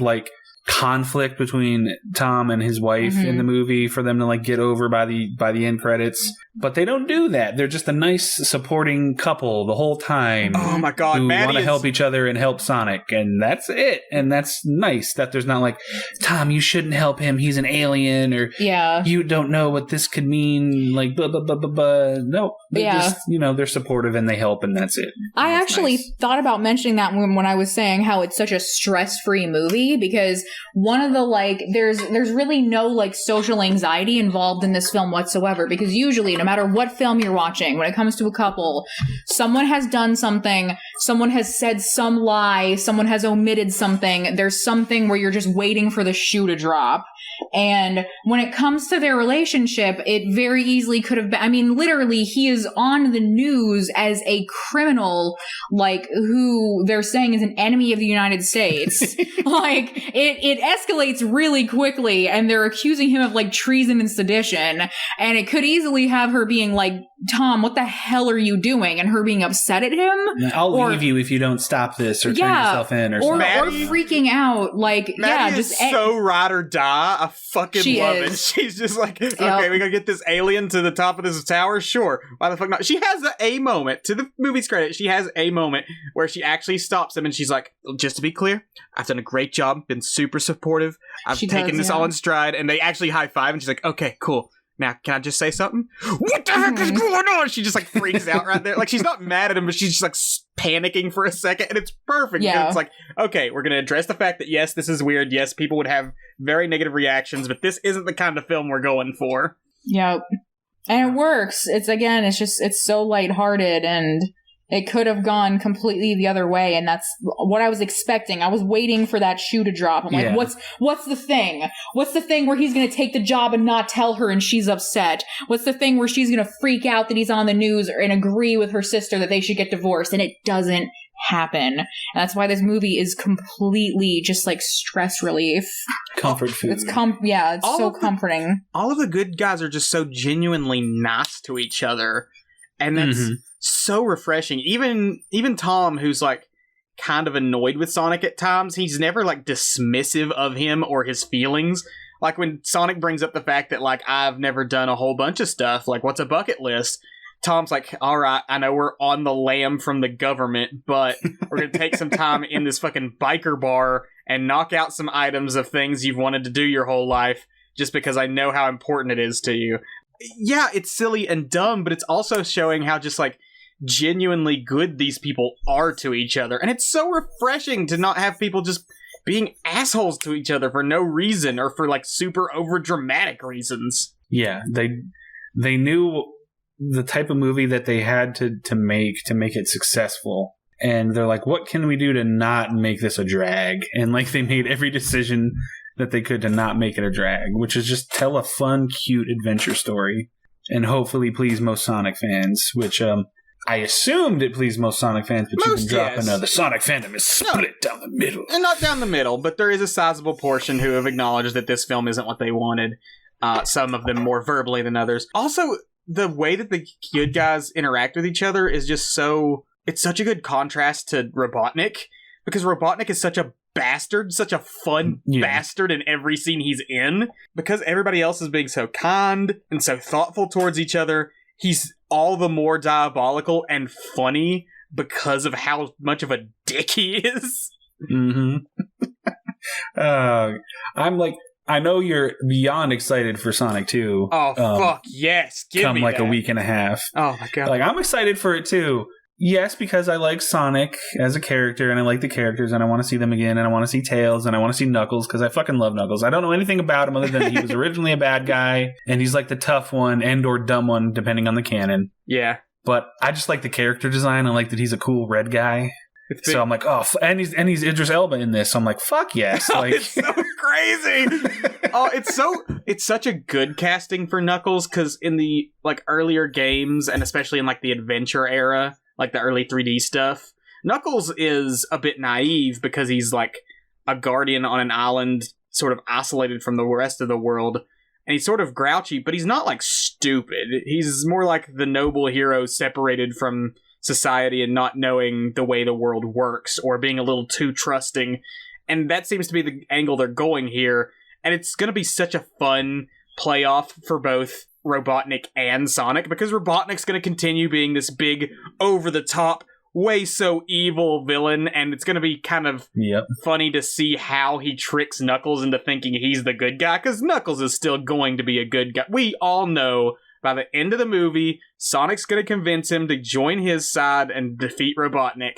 conflict between Tom and his wife in the movie for them to get over by the end credits, but they don't do that. They're just a nice supporting couple the whole time. Oh my god, who want to help each other and help Sonic, and that's it. And that's nice that there's not Tom, you shouldn't help him, he's an alien, or you don't know what this could mean, blah blah blah blah blah. No, just they're supportive and they help, and that's it. I actually thought about mentioning that when I was saying how it's such a stress-free movie, because one of the there's really no social anxiety involved in this film whatsoever, because usually no matter what film you're watching, when it comes to a couple, someone has done something, someone has said some lie, someone has omitted something, there's something where you're just waiting for the shoe to drop. And when it comes to their relationship, it very easily could have been, literally, he is on the news as a criminal, who they're saying is an enemy of the United States. It escalates really quickly, and they're accusing him of treason and sedition, and it could easily have her being Tom, what the hell are you doing? And her being upset at him. I'll leave you if you don't stop this, or turn yourself in, or something. Or freaking out. Maddie is so ride or die. I fucking love it. She's just okay, we gotta get this alien to the top of this tower? Sure. Why the fuck not? She has a moment, to the movie's credit, she has a moment where she actually stops him and she's like, just to be clear, I've done a great job, been super supportive, I've taken this all in stride, and they actually high five, and she's like, okay, cool. Now, can I just say something? What the heck is going on? She just freaks out right there. She's not mad at him, but she's just panicking for a second, and it's perfect. Yeah. It's okay, we're going to address the fact that, yes, this is weird. Yes, people would have very negative reactions, but this isn't the kind of film we're going for. Yep. And it works. It's so lighthearted, and it could have gone completely the other way, and that's what I was expecting. I was waiting for that shoe to drop. I'm what's the thing? What's the thing where he's going to take the job and not tell her and she's upset? What's the thing where she's going to freak out that he's on the news and agree with her sister that they should get divorced? And it doesn't happen. And that's why this movie is completely just stress relief. Comfort food. It's so comforting. All of the good guys are just so genuinely nice to each other. And that's so refreshing. Even Tom, who's kind of annoyed with Sonic at times, he's never dismissive of him or his feelings. When Sonic brings up the fact that I've never done a whole bunch of stuff, what's a bucket list? Tom's all right, I know we're on the lam from the government, but we're gonna take some time in this fucking biker bar and knock out some items of things you've wanted to do your whole life, just because I know how important it is to you. Yeah, it's silly and dumb, but it's also showing how just genuinely good these people are to each other. And it's so refreshing to not have people just being assholes to each other for no reason, or for super over dramatic reasons. Yeah, they knew the type of movie that they had to make it successful. And they're what can we do to not make this a drag? And they made every decision that they could to not make it a drag, which is just tell a fun, cute adventure story, and hopefully please most Sonic fans, which I assumed it pleased most Sonic fans, but you can drop the Sonic fandom is split down the middle. And not down the middle, but there is a sizable portion who have acknowledged that this film isn't what they wanted. some of them more verbally than others. Also, the way that the good guys interact with each other is just it's such a good contrast to Robotnik, because Robotnik is such a bastard, such a fun bastard in every scene he's in. Because everybody else is being so kind and so thoughtful towards each other, he's all the more diabolical and funny because of how much of a dick he is. Mm-hmm. I know you're beyond excited for Sonic 2. Oh, fuck yes. Give me a week and a half. Oh, my God. I'm excited for it, too. Yes, because I like Sonic as a character, and I like the characters, and I want to see them again, and I want to see Tails, and I want to see Knuckles, because I fucking love Knuckles. I don't know anything about him other than he was originally a bad guy, and he's like the tough one and or dumb one, depending on the canon. Yeah. But I just like the character design. I like that he's a cool red guy. So I'm like, and he's Idris Elba in this. So I'm like, fuck yes. It's so crazy. It's such a good casting for Knuckles, because in the earlier games, and especially in the adventure era, the early 3D stuff, Knuckles is a bit naive because he's a guardian on an island, sort of isolated from the rest of the world. And he's sort of grouchy, but he's not stupid. He's more like the noble hero separated from society and not knowing the way the world works, or being a little too trusting. And that seems to be the angle they're going here. And it's going to be such a fun playoff for both Robotnik and Sonic, because Robotnik's going to continue being this big, over-the-top, way so evil villain, and it's going to be kind of funny to see how he tricks Knuckles into thinking he's the good guy, because Knuckles is still going to be a good guy. We all know by the end of the movie, Sonic's going to convince him to join his side and defeat Robotnik.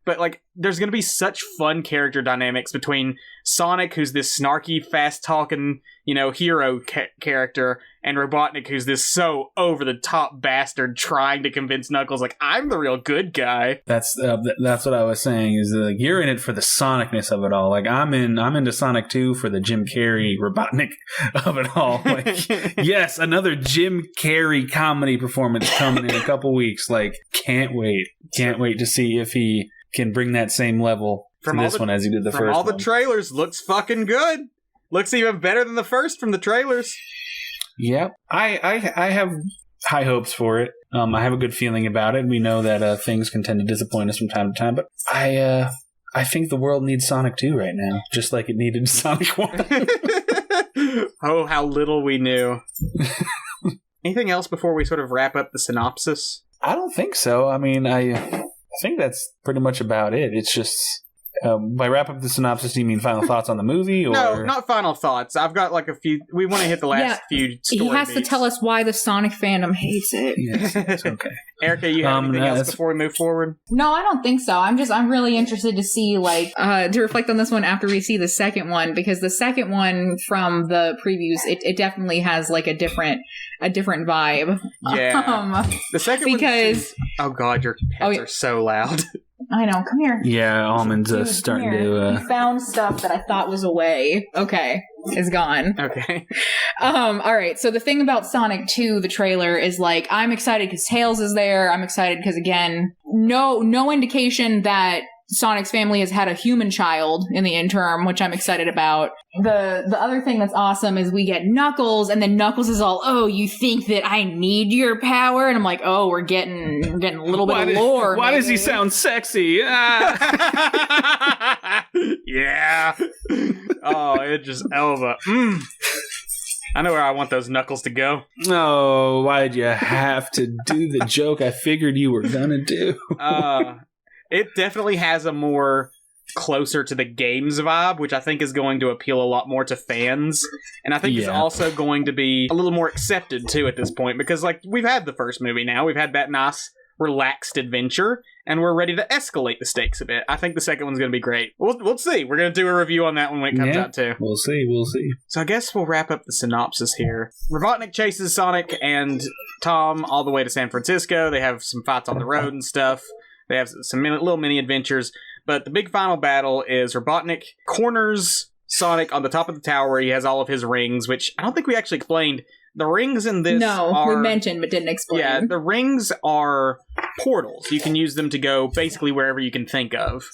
But, there's going to be such fun character dynamics between Sonic, who's this snarky, fast-talking, hero character, and Robotnik, who's this so over-the-top bastard trying to convince Knuckles, I'm the real good guy. That's what I was saying, is you're in it for the Sonicness of it all. I'm into Sonic 2 for the Jim Carrey Robotnik of it all. Yes, another Jim Carrey comedy performance coming in a couple weeks. Can't wait. Can't wait to see if he can bring that same level from this one as he did the first one. From all the trailers, looks fucking good. Looks even better than the first from the trailers. Yep. I have high hopes for it. I have a good feeling about it. We know that things can tend to disappoint us from time to time, but I think the world needs Sonic 2 right now, just like it needed Sonic 1. Oh, how little we knew. Anything else before we sort of wrap up the synopsis? I don't think so. I mean, I think that's pretty much about it. It's just, by wrap up the synopsis, do you mean final thoughts on the movie? Or? No, not final thoughts. I've got a few. We want to hit the last few story He has beats. to tell us why the Sonic fandom hates it. Yes, it's okay. Erika, you have anything else before we move forward? No, I don't think so. I'm really interested to see, to reflect on this one after we see the second one, because the second one from the previews, it definitely has a different vibe. Yeah. The second one because oh god, your pets are so loud. I know. Come here. Yeah, Almond's starting to. He found stuff that I thought was away. Okay, it's gone. Okay. All right. So the thing about Sonic 2, the trailer, is I'm excited because Tails is there. I'm excited because, again, no indication that Sonic's family has had a human child in the interim, which I'm excited about. The other thing that's awesome is we get Knuckles, and then Knuckles is all, "Oh, you think that I need your power?" And I'm like, "Oh, we're getting a little bit of lore." Why does he sound sexy? Yeah. Oh, Idris Elba. I know where I want those Knuckles to go. Oh, why'd you have to do the joke I figured you were gonna do? It definitely has a more closer to the games vibe, which I think is going to appeal a lot more to fans. And I think it's also going to be a little more accepted, too, at this point. Because, we've had the first movie now. We've had that nice, relaxed adventure. And we're ready to escalate the stakes a bit. I think the second one's going to be great. We'll see. We're going to do a review on that one when it comes out, too. We'll see. So I guess we'll wrap up the synopsis here. Robotnik chases Sonic and Tom all the way to San Francisco. They have some fights on the road and stuff. They have some little mini adventures, but the big final battle is Robotnik corners Sonic on the top of the tower where he has all of his rings, which I don't think we actually explained. The rings in this we mentioned but didn't explain. Yeah, the rings are portals. You can use them to go basically wherever you can think of.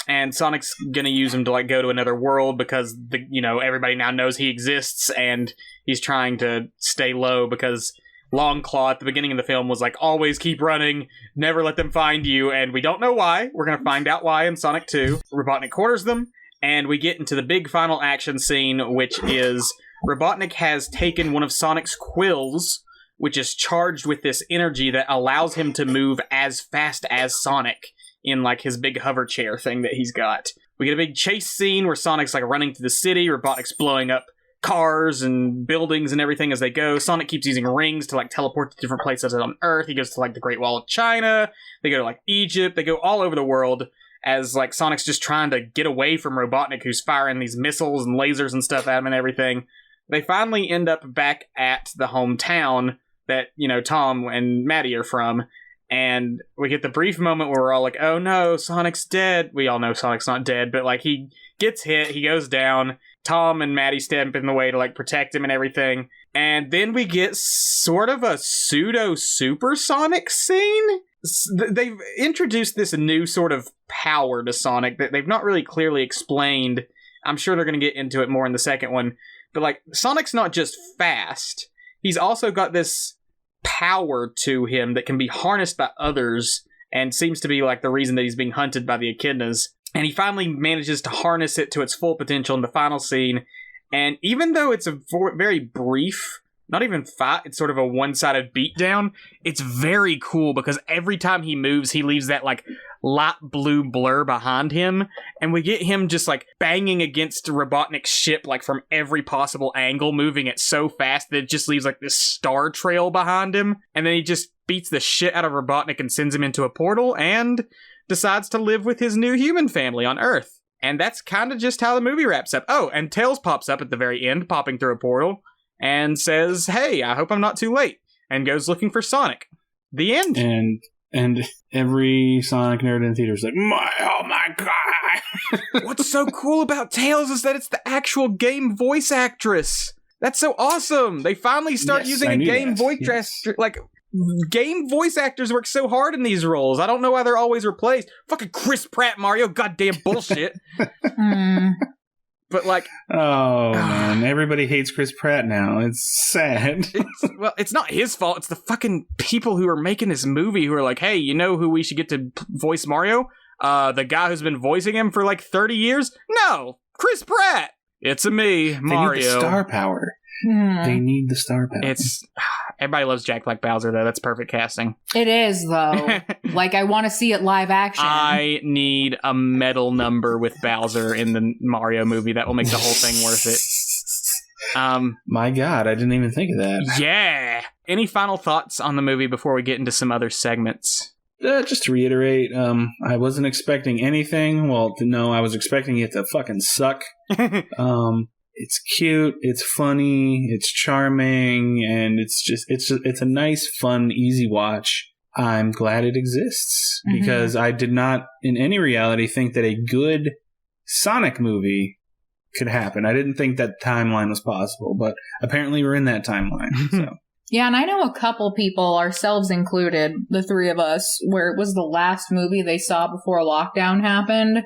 And Sonic's gonna use him to like go to another world because everybody now knows he exists, and he's trying to stay low because Longclaw at the beginning of the film was like, always keep running, never let them find you, and we don't know why. We're gonna find out why in Sonic 2. Robotnik corners them, and we get into the big final action scene, which is Robotnik has taken one of Sonic's quills, which is charged with this energy that allows him to move as fast as Sonic in like his big hover chair thing that he's got. We get a big chase scene where Sonic's like running through the city, Robotnik's blowing up cars and buildings and everything as they go. Sonic keeps using rings to like teleport to different places on Earth. He goes to like the Great Wall of China, they go to like Egypt, they go all over the world as like Sonic's just trying to get away from Robotnik, who's firing these missiles and lasers and stuff at him and everything. They finally end up back at the hometown that, Tom and Maddie are from. And we get the brief moment where we're all like, oh no, Sonic's dead. We all know Sonic's not dead, but like he gets hit, he goes down. Tom and Maddie step in the way to like protect him and everything. And then we get sort of a pseudo supersonic scene. They've introduced this new sort of power to Sonic that they've not really clearly explained. I'm sure they're going to get into it more in the second one. But like Sonic's not just fast. He's also got this power to him that can be harnessed by others and seems to be like the reason that he's being hunted by the echidnas. And he finally manages to harness it to its full potential in the final scene. And even though it's a very brief, not even fight, it's sort of a one-sided beatdown, it's very cool because every time he moves, he leaves that like light blue blur behind him, and we get him just like banging against Robotnik's ship like from every possible angle, moving it so fast that it just leaves like this star trail behind him, and then he just beats the shit out of Robotnik and sends him into a portal and decides to live with his new human family on Earth. And that's kind of just how the movie wraps up. Oh, and Tails pops up at the very end, popping through a portal, and says, hey, I hope I'm not too late, and goes looking for Sonic. The end. And every Sonic nerd in theater is like, oh my god! What's so cool about Tails is that it's the actual game voice actress. That's so awesome. They finally start using a game voice actress. Like, game voice actors work so hard in these roles. I don't know why they're always replaced. Fucking Chris Pratt, Mario, goddamn bullshit. But like, oh man, everybody hates Chris Pratt now. It's sad. It's not his fault. It's the fucking people who are making this movie who are like, hey, you know who we should get to voice Mario? The guy who's been voicing him for like 30 years? No, Chris Pratt. It's me, Mario. They need the star power. They need the star power. Everybody loves Jack Black Bowser, though. That's perfect casting. It is, though. Like, I want to see it live action. I need a medal number with Bowser in the Mario movie. That will make the whole thing worth it. My God, I didn't even think of that. Yeah. Any final thoughts on the movie before we get into some other segments? Just to reiterate, I wasn't expecting anything. Well, no, I was expecting it to fucking suck. It's cute, it's funny, it's charming, and it's a nice, fun, easy watch. I'm glad it exists because I did not, in any reality, think that a good Sonic movie could happen. I didn't think that timeline was possible, but apparently we're in that timeline. So. Yeah, and I know a couple people, ourselves included, the three of us, where it was the last movie they saw before lockdown happened.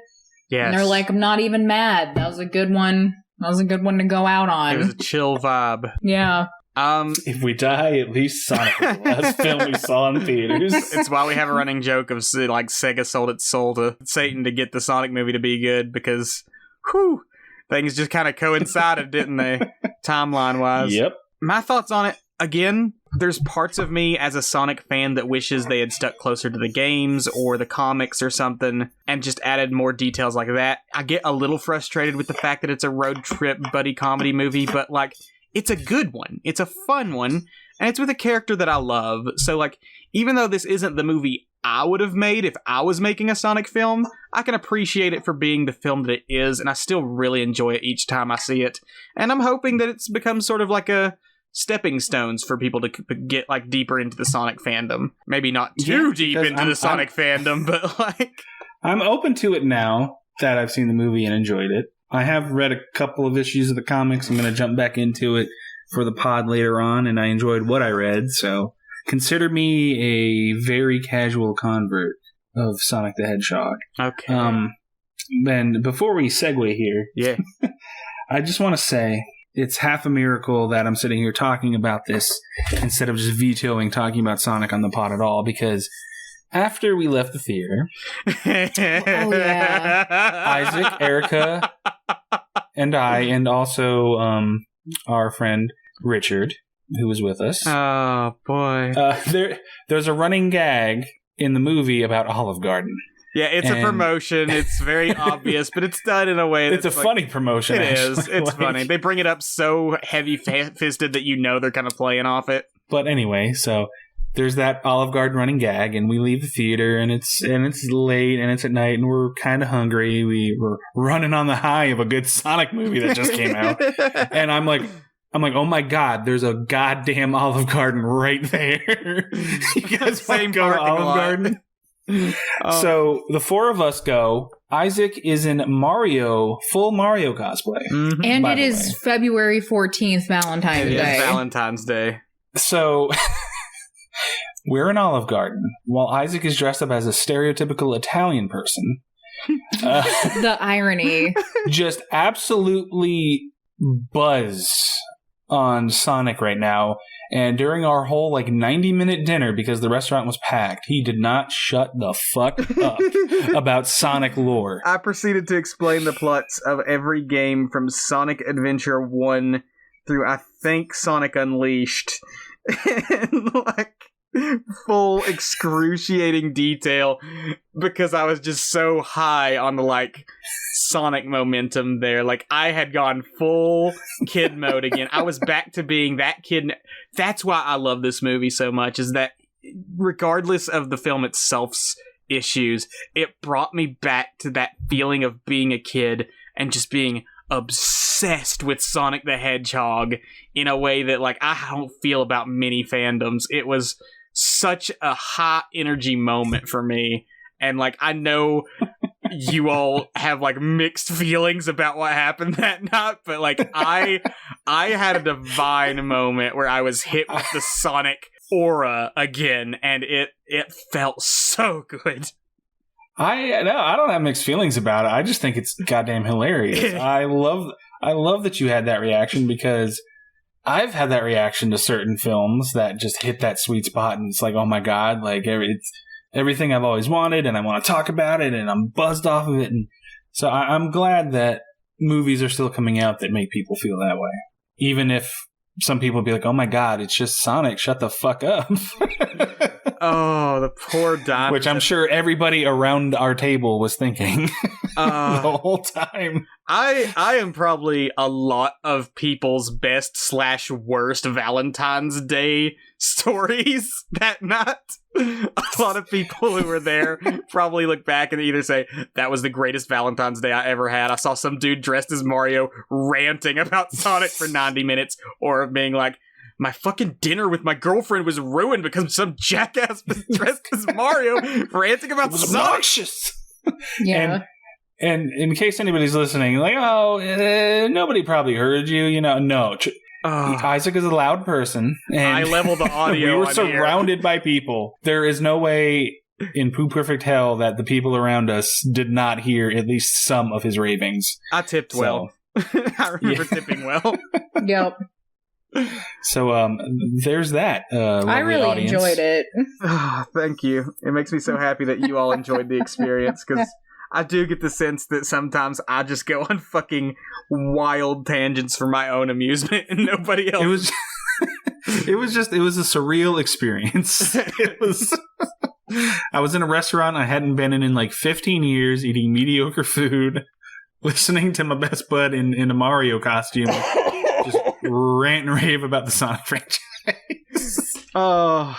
Yes. And they're like, I'm not even mad. That was a good one. That was a good one to go out on. It was a chill vibe. Yeah. If we die, at least Sonic was the last film we saw in theaters. It's why we have a running joke of like Sega sold its soul to Satan to get the Sonic movie to be good because, whew, things just kind of coincided, didn't they? Timeline-wise. Yep. My thoughts on it, again, there's parts of me as a Sonic fan that wishes they had stuck closer to the games or the comics or something and just added more details like that. I get a little frustrated with the fact that it's a road trip buddy comedy movie, but like, it's a good one. It's a fun one, and it's with a character that I love. So like, even though this isn't the movie I would have made if I was making a Sonic film, I can appreciate it for being the film that it is, and I still really enjoy it each time I see it. And I'm hoping that it's become sort of like a stepping stones for people to get like deeper into the Sonic fandom. Maybe not too deep into the Sonic fandom, but like, I'm open to it now that I've seen the movie and enjoyed it. I have read a couple of issues of the comics. I'm going to jump back into it for the pod later on, and I enjoyed what I read, so consider me a very casual convert of Sonic the Hedgehog. Okay. then before we segue here, Yeah. I just want to say it's half a miracle that I'm sitting here talking about this instead of just vetoing talking about Sonic on the pod at all, because after we left the theater, Oh, yeah. Isaac, Erika, and I, and also our friend Richard, who was with us. Oh, boy. There's a running gag in the movie about Olive Garden. Yeah, it's a promotion. It's very obvious, but it's done in a way that's it's a funny promotion. It actually. is. It's funny. They bring it up so heavy-fisted that you know they're kind of playing off it. But anyway, so there's that Olive Garden running gag, and we leave the theater, and it's late, and it's at night, and we're kind of hungry. We're running on the high of a good Sonic movie that just came out, and I'm like, oh my god, there's a goddamn Olive Garden right there. You guys want to go to Olive Garden? So the four of us go. Isaac is in full Mario cosplay. Mm-hmm. And it is February 14th, Valentine's Day. It is Valentine's Day. So we're in Olive Garden while Isaac is dressed up as a stereotypical Italian person. The irony. Just absolutely buzz on Sonic right now. And during our whole 90-minute dinner, because the restaurant was packed, he did not shut the fuck up about Sonic lore. I proceeded to explain the plots of every game from Sonic Adventure 1 through, I think, Sonic Unleashed. In full excruciating detail, because I was just so high on the Sonic momentum there. I had gone full kid mode again. I was back to being that kid. That's why I love this movie so much, is that regardless of the film itself's issues, it brought me back to that feeling of being a kid and just being obsessed with Sonic the Hedgehog in a way that I don't feel about many fandoms. It was such a high energy moment for me, and I know you all have mixed feelings about what happened that night, but I had a divine moment where I was hit with the Sonic aura again, and it felt so good. I don't have mixed feelings about it. I just think it's goddamn hilarious. I love that you had that reaction, because I've had that reaction to certain films that just hit that sweet spot, and it's oh my god, it's everything I've always wanted, and I want to talk about it, and I'm buzzed off of it. And so I'm glad that movies are still coming out that make people feel that way, even if some people be oh my god, it's just Sonic, shut the fuck up. Oh, the poor Don. Which I'm sure everybody around our table was thinking the whole time. I am probably a lot of people's best/worst Valentine's Day stories that night. A lot of people who were there probably look back and either say, that was the greatest Valentine's Day I ever had. I saw some dude dressed as Mario ranting about Sonic for 90 minutes, or being my fucking dinner with my girlfriend was ruined because some jackass was dressed as Mario ranting about Sonic. Obnoxious. Yeah. And in case anybody's listening, nobody probably heard you, no. Isaac is a loud person. And I leveled the audio. We were surrounded by people. There is no way in Pooh Perfect Hell that the people around us did not hear at least some of his ravings. I tipped well. I remember tipping well. Yep. So there's that. I really audience. enjoyed it. Oh, thank you. It makes me so happy that you all enjoyed the experience, because I do get the sense that sometimes I just go on fucking wild tangents for my own amusement and nobody else. It was a surreal experience. I was in a restaurant I hadn't been in 15 years, eating mediocre food, listening to my best bud in a Mario costume, just rant and rave about the Sonic franchise. Oh.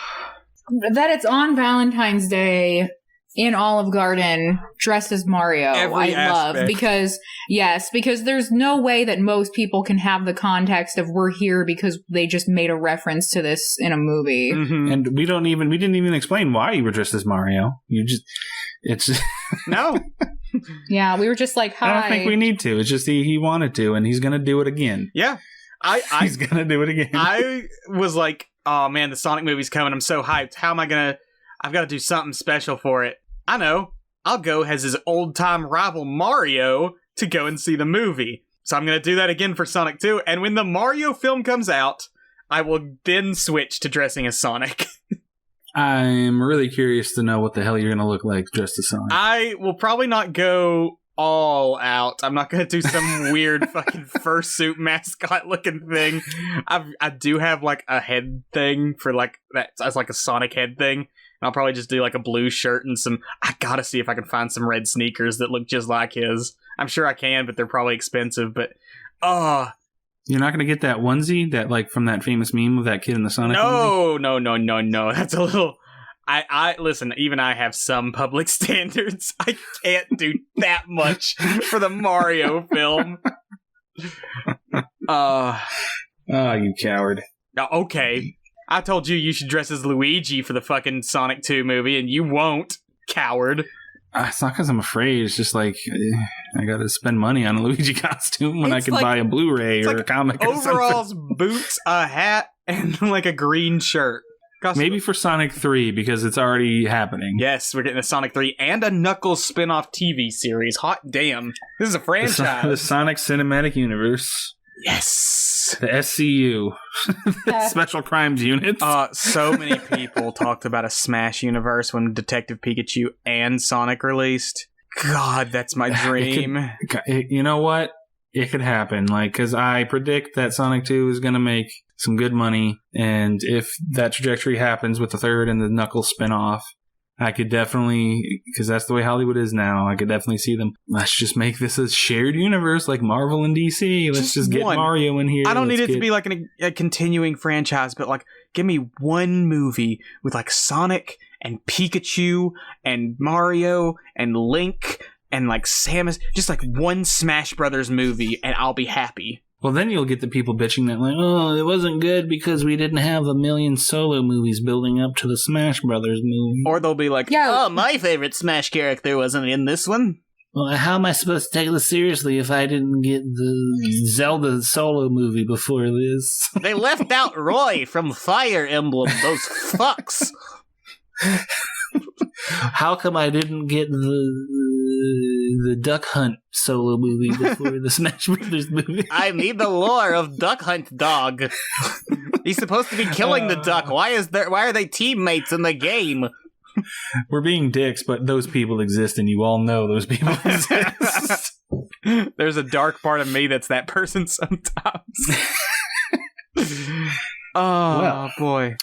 That it's on Valentine's Day in Olive Garden dressed as Mario. Every love aspect. because there's no way that most people can have the context of we're here because they just made a reference to this in a movie. Mm-hmm. And we didn't even explain why you were dressed as Mario. No. Yeah, we were just hi. I don't think we need to. It's just he wanted to, and he's gonna do it again. Yeah. He's gonna do it again. I was oh man, the Sonic movie's coming. I'm so hyped. How am I gonna... I've got to do something special for it. I know. I'll go as his old-time rival Mario to go and see the movie. So I'm going to do that again for Sonic 2, and when the Mario film comes out, I will then switch to dressing as Sonic. I'm really curious to know what the hell you're going to look like dressed as Sonic. I will probably not go all out. I'm not going to do some weird fucking fursuit mascot looking thing. I do have like a head thing for like that. That's like a Sonic head thing. And I'll probably just do like a blue shirt and some. I gotta see if I can find some red sneakers that look just like his. I'm sure I can, but they're probably expensive. But you're not going to get that onesie that like from that famous meme of that kid in the Sonic no, that's a little. I listen, even I have some public standards. I can't do that much for the Mario film. You coward. Okay. I told you should dress as Luigi for the fucking Sonic 2 movie, and you won't, coward. It's not because I'm afraid. It's just like, I gotta spend money on a Luigi costume when I can buy a Blu-ray or a comic or something. Overalls, boots, a hat, and like a green shirt. Maybe for Sonic 3, because it's already happening. Yes, we're getting a Sonic 3 and a Knuckles spin-off TV series. Hot damn. This is a franchise. The Sonic Cinematic Universe. Yes. The SCU. Special Crimes Unit. So many people talked about a Smash universe when Detective Pikachu and Sonic released. God, that's my dream. You know what? It could happen. Because I predict that Sonic 2 is going to make some good money, and if that trajectory happens with the third and the Knuckles spin-off, I could definitely, because that's the way Hollywood is now, I could definitely see them. Let's just make this a shared universe like Marvel and DC. Let's just get Mario in here. I don't need it to be like a continuing franchise, but like give me one movie with like Sonic and Pikachu and Mario and Link and like Samus, just like one Smash Brothers movie, and I'll be happy. Well, then you'll get the people bitching that like, oh, it wasn't good because we didn't have a million solo movies building up to the Smash Brothers movie. Or they'll be like, my favorite Smash character wasn't in this one. Well, how am I supposed to take this seriously if I didn't get the Zelda solo movie before this? They left out Roy from Fire Emblem, those fucks. How come I didn't get the Duck Hunt solo movie before the Smash Brothers movie? I need the lore of Duck Hunt Dog. He's supposed to be killing the duck. Why are they teammates in the game? We're being dicks, but those people exist, and you all know those people exist. There's a dark part of me that's that person sometimes. Boy.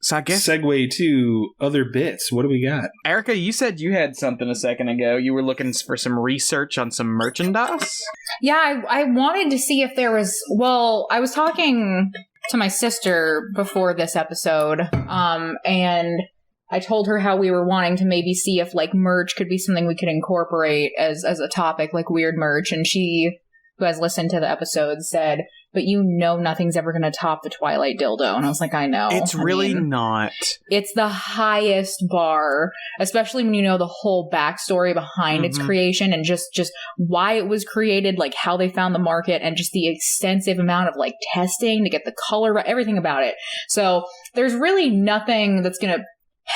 So I guess segue to other bits. What do we got? Erika, you said you had something a second ago. You were looking for some research on some merchandise? Yeah, I wanted to see if there was... Well, I was talking to my sister before this episode, and I told her how we were wanting to maybe see if, like, merch could be something we could incorporate as a topic, like weird merch, and she, who has listened to the episode, said... But you know nothing's ever going to top the Twilight dildo. And I was like, I know. It's really not. It's the highest bar, especially when you know the whole backstory behind its creation and just why it was created, like how they found the market and just the extensive amount of like testing to get the color, everything about it. So there's really nothing that's going to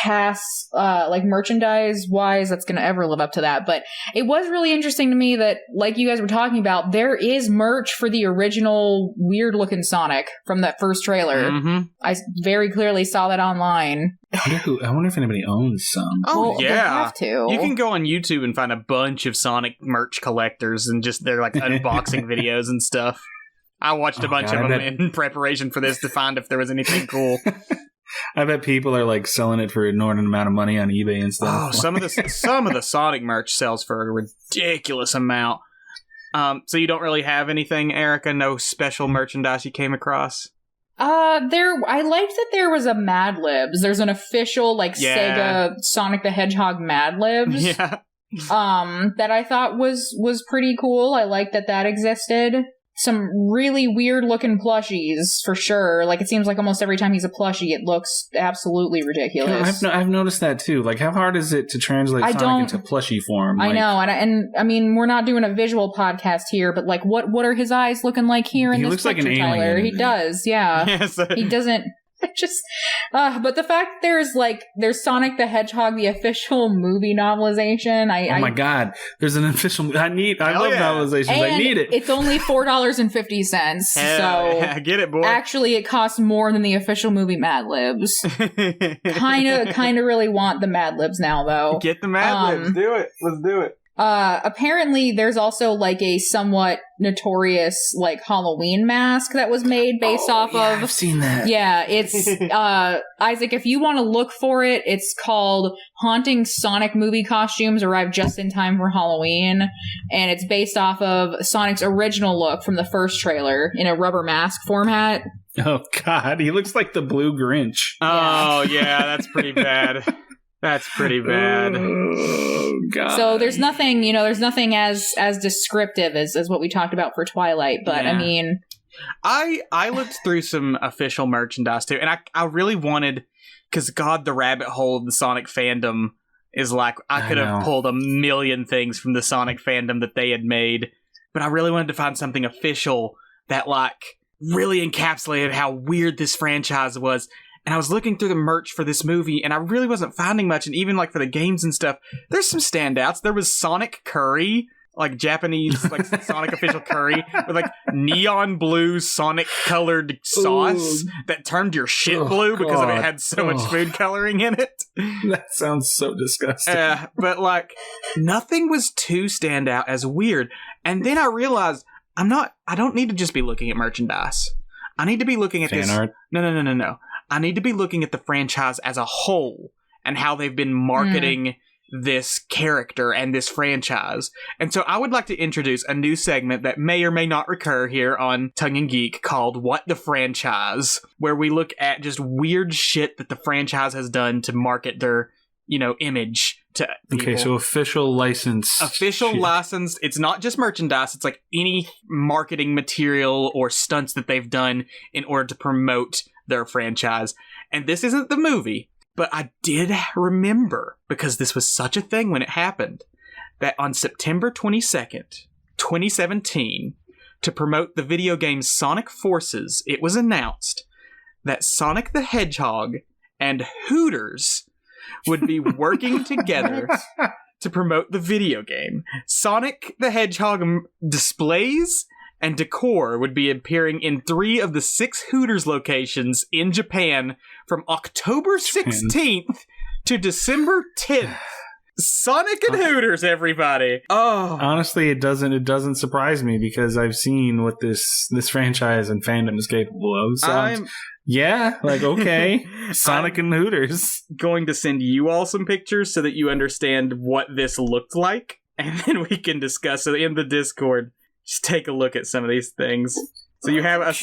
pass like merchandise wise that's gonna ever live up to that, but it was really interesting to me that, like you guys were talking about, there is merch for the original weird looking Sonic from that first trailer. I very clearly saw that online. I wonder if anybody owns some. Oh, well, yeah, they have to. You can go on YouTube and find a bunch of Sonic merch collectors and just their like unboxing videos and stuff. I watched a bunch of them in preparation for this to find if there was anything cool. I bet people are like selling it for an inordinate amount of money on eBay and stuff. Oh, some of the Sonic merch sells for a ridiculous amount. So you don't really have anything, Erika? No special merchandise you came across? I liked that there was a Mad Libs. There's an official like Sega Sonic the Hedgehog Mad Libs. Yeah. That I thought was pretty cool. I liked that existed. Some really weird looking plushies for sure. Like it seems like almost every time he's a plushie, it looks absolutely ridiculous. I've noticed that too. Like how hard is it to translate Sonic into plushie form? I know, and I mean we're not doing a visual podcast here, but like what are his eyes looking like here in this picture, like an Tyler? alien. He does, yeah. Yes. He doesn't. But the fact there's Sonic the Hedgehog, the official movie novelization. Oh my God. There's an official, I love novelizations. And I need it. It's only $4.50. So get it, boy. Actually, it costs more than the official movie Mad Libs. kind of really want the Mad Libs now, though. Get the Mad Libs. Do it. Let's do it. Apparently there's also a somewhat notorious Halloween mask that was made based off of. I've seen that. Yeah, it's Isaac, if you want to look for it, it's called Haunting Sonic Movie Costumes Arrived Just in Time for Halloween, and it's based off of Sonic's original look from the first trailer in a rubber mask format. Oh God, he looks like the Blue Grinch. Oh yeah, that's pretty bad. That's pretty bad. Oh, God. So there's nothing, there's nothing as descriptive as what we talked about for Twilight, but yeah. I mean... I looked through some official merchandise, too, and I really wanted... Because, God, the rabbit hole of the Sonic fandom is I could have pulled a million things from the Sonic fandom that they had made, but I really wanted to find something official that, really encapsulated how weird this franchise was. And I was looking through the merch for this movie, and I really wasn't finding much. And even for the games and stuff, there's some standouts. There was Sonic Curry, Japanese Sonic official curry with neon blue Sonic colored sauce that turned your shit blue because it had so much food coloring in it. That sounds so disgusting. But nothing was too standout as weird. And then I realized I don't need to just be looking at merchandise. I need to be looking at fan art? No. I need to be looking at the franchise as a whole and how they've been marketing this character and this franchise. And so I would like to introduce a new segment that may or may not recur here on Tongue and Geek called What the Franchise, where we look at just weird shit that the franchise has done to market their, image to people. Okay, so official license. Official license. It's not just merchandise. It's any marketing material or stunts that they've done in order to promote their franchise. And this isn't the movie, but I did remember, because this was such a thing when it happened, that on September 22nd, 2017, to promote the video game Sonic Forces, it was announced that Sonic the Hedgehog and Hooters would be working together to promote the video game. Sonic the Hedgehog displays and decor would be appearing in 3 of the 6 Hooters locations in Japan from October 16th to December 10th. Sonic and Hooters, everybody. Oh, honestly, it doesn't surprise me, because I've seen what this franchise and fandom is capable of. So okay, Sonic and Hooters. Going to send you all some pictures so that you understand what this looked like, and then we can discuss it in the Discord. Just take a look at some of these things. So you have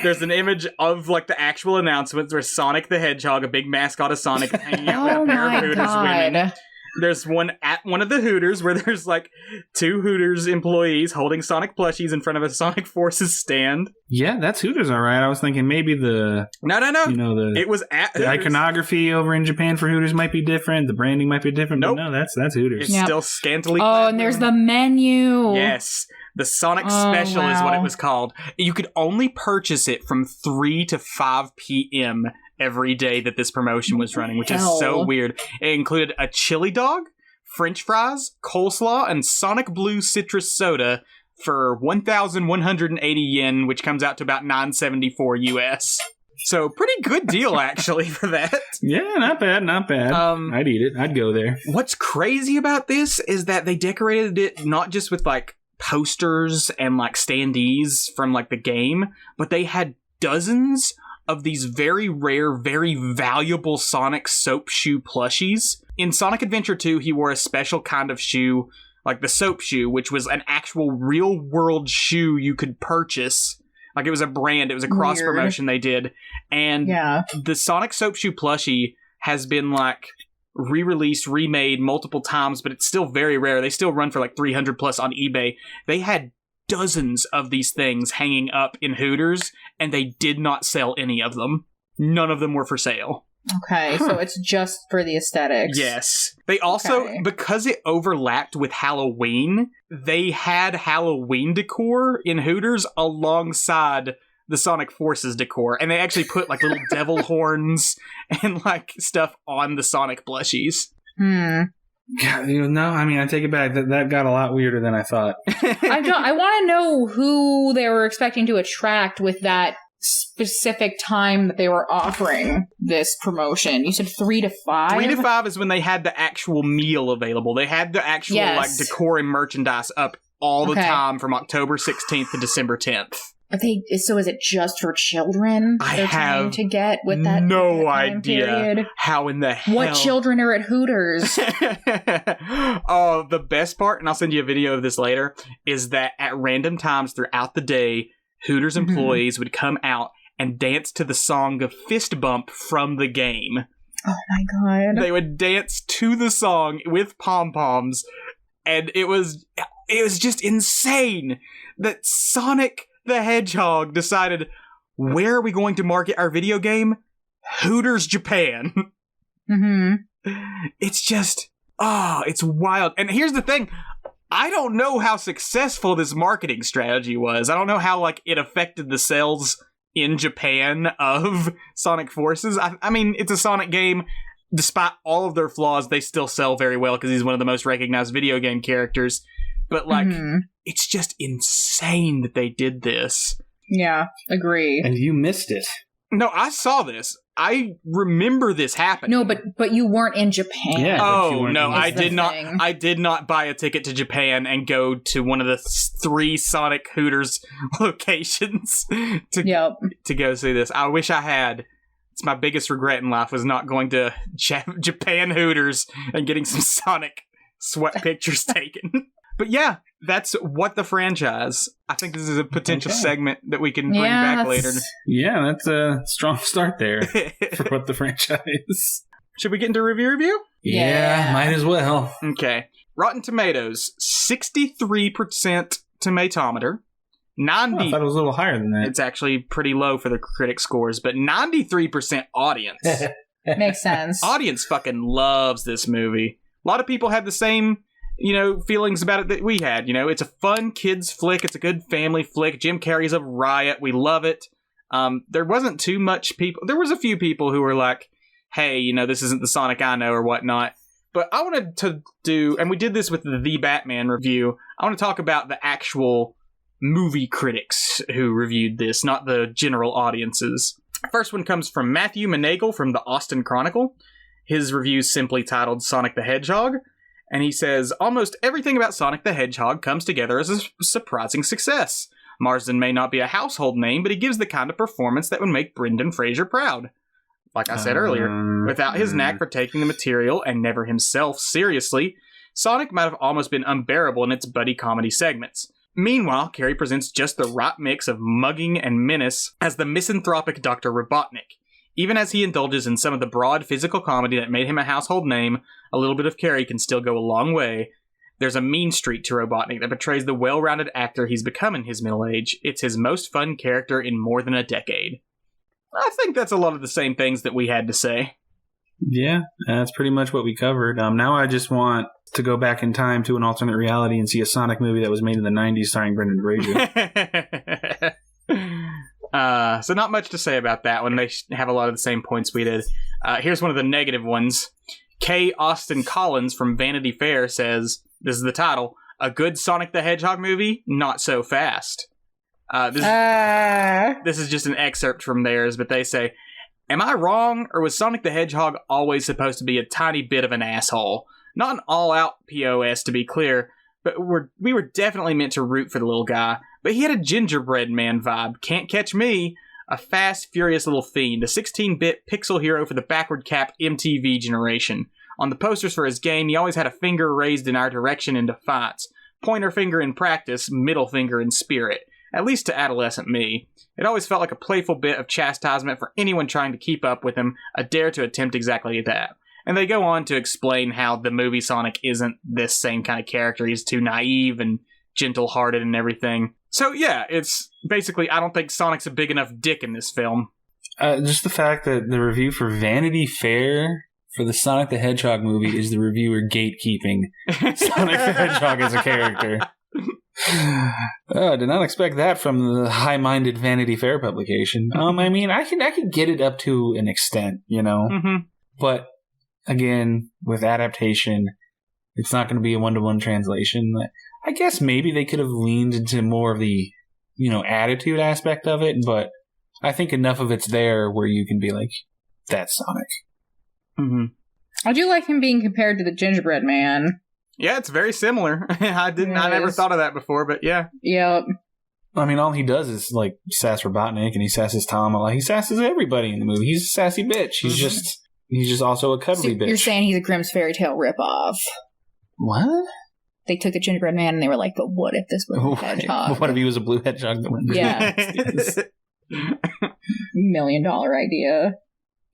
there's an image of the actual announcements where Sonic the Hedgehog, a big mascot of Sonic, hanging out with a pair of Hooters women. There's one at one of the Hooters where there's 2 Hooters employees holding Sonic plushies in front of a Sonic Forces stand. Yeah, that's Hooters, all right. I was thinking maybe No. It was at the Hooters. Iconography over in Japan for Hooters might be different. The branding might be different. Nope. But no, that's Hooters. It's still scantily. Oh, and there's the menu. Yes. The Sonic Special is what it was called. You could only purchase it from 3 to 5 p.m. every day that this promotion was running, which is so weird. It included a chili dog, French fries, coleslaw, and Sonic Blue citrus soda for 1,180 yen, which comes out to about $9.74 US. So pretty good deal, actually, for that. Yeah, not bad. I'd eat it. I'd go there. What's crazy about this is that they decorated it not just with posters and standees from the game, but they had dozens of these very rare, very valuable Sonic soap shoe plushies. In Sonic Adventure 2, he wore a special kind of shoe, the soap shoe, which was an actual real-world shoe you could purchase. It was a brand, it was a cross-promotion they did. And the Sonic soap shoe plushie has been, re-released, remade multiple times, but it's still very rare. They still run for $300 plus on eBay. They had dozens of these things hanging up in Hooters, and they did not sell any of them. None of them were for sale. Okay, so it's just for the aesthetics. Yes. They also, because it overlapped with Halloween, they had Halloween decor in Hooters alongside the Sonic Forces decor, and they actually put like little devil horns and like stuff on the Sonic plushies. Yeah, I mean, I take it back. That got a lot weirder than I thought. I want to know who they were expecting to attract with that specific time that they were offering this promotion. You said 3 to 5? 3 to 5 is when they had the actual meal available. They had the actual like decor and merchandise up all the time from October 16th to December 10th. So is it just for children? I have to get with that no idea period? How in the hell? What children are at Hooters? Oh, the best part, and I'll send you a video of this later, is that at random times throughout the day, Hooters employees would come out and dance to the song of Fist Bump from the game. Oh my god. They would dance to the song with pom-poms, and it was just insane that Sonic the Hedgehog decided, where are we going to market our video game? Hooters, Japan. It's just, it's wild. And here's the thing. I don't know how successful this marketing strategy was. I don't know how like it affected the sales in Japan of Sonic Forces. I mean, it's a Sonic game. Despite all of their flaws, they still sell very well because he's one of the most recognized video game characters. But, like, it's just insane that they did this. Yeah, agree. And you missed it. No, I saw this. I remember this happening. No, but you weren't in Japan. Yeah, oh, no, I did not. I did not buy a ticket to Japan and go to one of the 3 Sonic Hooters locations to go see this. I wish I had. It's my biggest regret in life was not going to Japan Hooters and getting some Sonic sweat pictures taken. But yeah, that's What the Franchise. I think this is a potential segment that we can bring back later. Yeah, that's a strong start there for What the Franchise. Should we get into review? Yeah, might as well. Okay. Rotten Tomatoes, 63% tomatometer. I thought it was a little higher than that. It's actually pretty low for the critic scores, but 93% audience. Makes sense. Audience fucking loves this movie. A lot of people had the same, feelings about it that we had. It's a fun kids flick. It's a good family flick. Jim Carrey's a riot. We love it. There wasn't too much people. There was a few people who were like, hey, this isn't the Sonic I know or whatnot. But I wanted to do, and we did this with the Batman review, I want to talk about the actual movie critics who reviewed this, not the general audiences. First one comes from Matthew Monagle from the Austin Chronicle. His review is simply titled Sonic the Hedgehog. And he says, almost everything about Sonic the Hedgehog comes together as a surprising success. Marston may not be a household name, but he gives the kind of performance that would make Brendan Fraser proud. Like I said earlier, without his knack for taking the material and never himself seriously, Sonic might have almost been unbearable in its buddy comedy segments. Meanwhile, Carrey presents just the right mix of mugging and menace as the misanthropic Dr. Robotnik. Even as he indulges in some of the broad physical comedy that made him a household name, a little bit of Carrey can still go a long way. There's a mean streak to Robotnik that betrays the well-rounded actor he's become in his middle age. It's his most fun character in more than a decade. I think that's a lot of the same things that we had to say. Yeah, that's pretty much what we covered. Now I just want to go back in time to an alternate reality and see a Sonic movie that was made in the 90s starring Brendan Fraser. So not much to say about that one. They have a lot of the same points we did. Here's one of the negative ones. K. Austin Collins from Vanity Fair says, this is the title, a good Sonic the Hedgehog movie? Not so fast. This is just an excerpt from theirs, but they say, am I wrong, or was Sonic the Hedgehog always supposed to be a tiny bit of an asshole? Not an all-out POS, to be clear, but we were definitely meant to root for the little guy. But he had a gingerbread man vibe. Can't catch me. A fast, furious little fiend. A 16-bit pixel hero for the backward cap MTV generation. On the posters for his game, he always had a finger raised in our direction in defiance. Pointer finger in practice, middle finger in spirit. At least to adolescent me. It always felt like a playful bit of chastisement for anyone trying to keep up with him, a dare to attempt exactly that. And they go on to explain how the movie Sonic isn't this same kind of character. He's too naive and gentle-hearted and everything. So yeah, it's basically, I don't think Sonic's a big enough dick in this film. Just the fact that the review for Vanity Fair for the Sonic the Hedgehog movie is the reviewer gatekeeping Sonic the Hedgehog as a character. Oh, I did not expect that from the high-minded Vanity Fair publication. I mean, I can get it up to an extent, you know? Mm-hmm. But, again, with adaptation, it's not going to be a one-to-one translation. I guess maybe they could have leaned into more of the, you know, attitude aspect of it, but I think enough of it's there where you can be like, that's Sonic. Mm-hmm. I do like him being compared to the Gingerbread Man. Yeah, it's very similar. I never thought of that before, but yeah. Yep. I mean, all he does is, like, sass Robotnik, and he sasses Tom. Like, he sasses everybody in the movie. He's a sassy bitch. He's just also a cuddly bitch. You're saying he's a Grimm's Fairy Tale ripoff. What? They took the Gingerbread Man and they were like, but what if this was a hedgehog? What if he was a blue hedgehog that went Yeah. $1 million idea.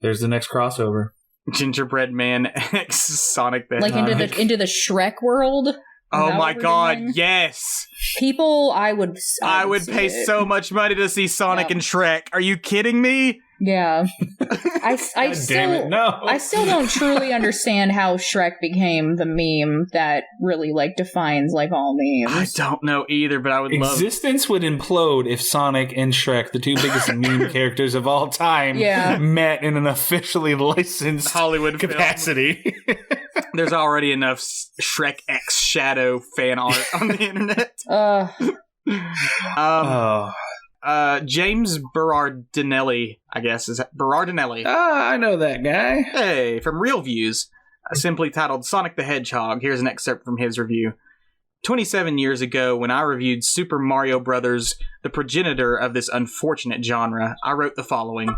There's the next crossover. Gingerbread Man x Sonic the Hedgehog. Like into the Shrek world? Oh my god, yes! People, I would pay so much money to see Sonic and Shrek. Are you kidding me? Yeah. I still don't truly understand how Shrek became the meme that really, like, defines, like, all memes. I don't know either, but I would love... Existence would implode if Sonic and Shrek, the two biggest meme characters of all time, met in an officially licensed Hollywood capacity. There's already enough Shrek X Shadow fan art on the internet. James Berardinelli, I guess. Is that Berardinelli? I know that guy. Hey, from Real Views, simply titled Sonic the Hedgehog. Here's an excerpt from his review. 27 years ago, when I reviewed Super Mario Bros., the progenitor of this unfortunate genre, I wrote the following.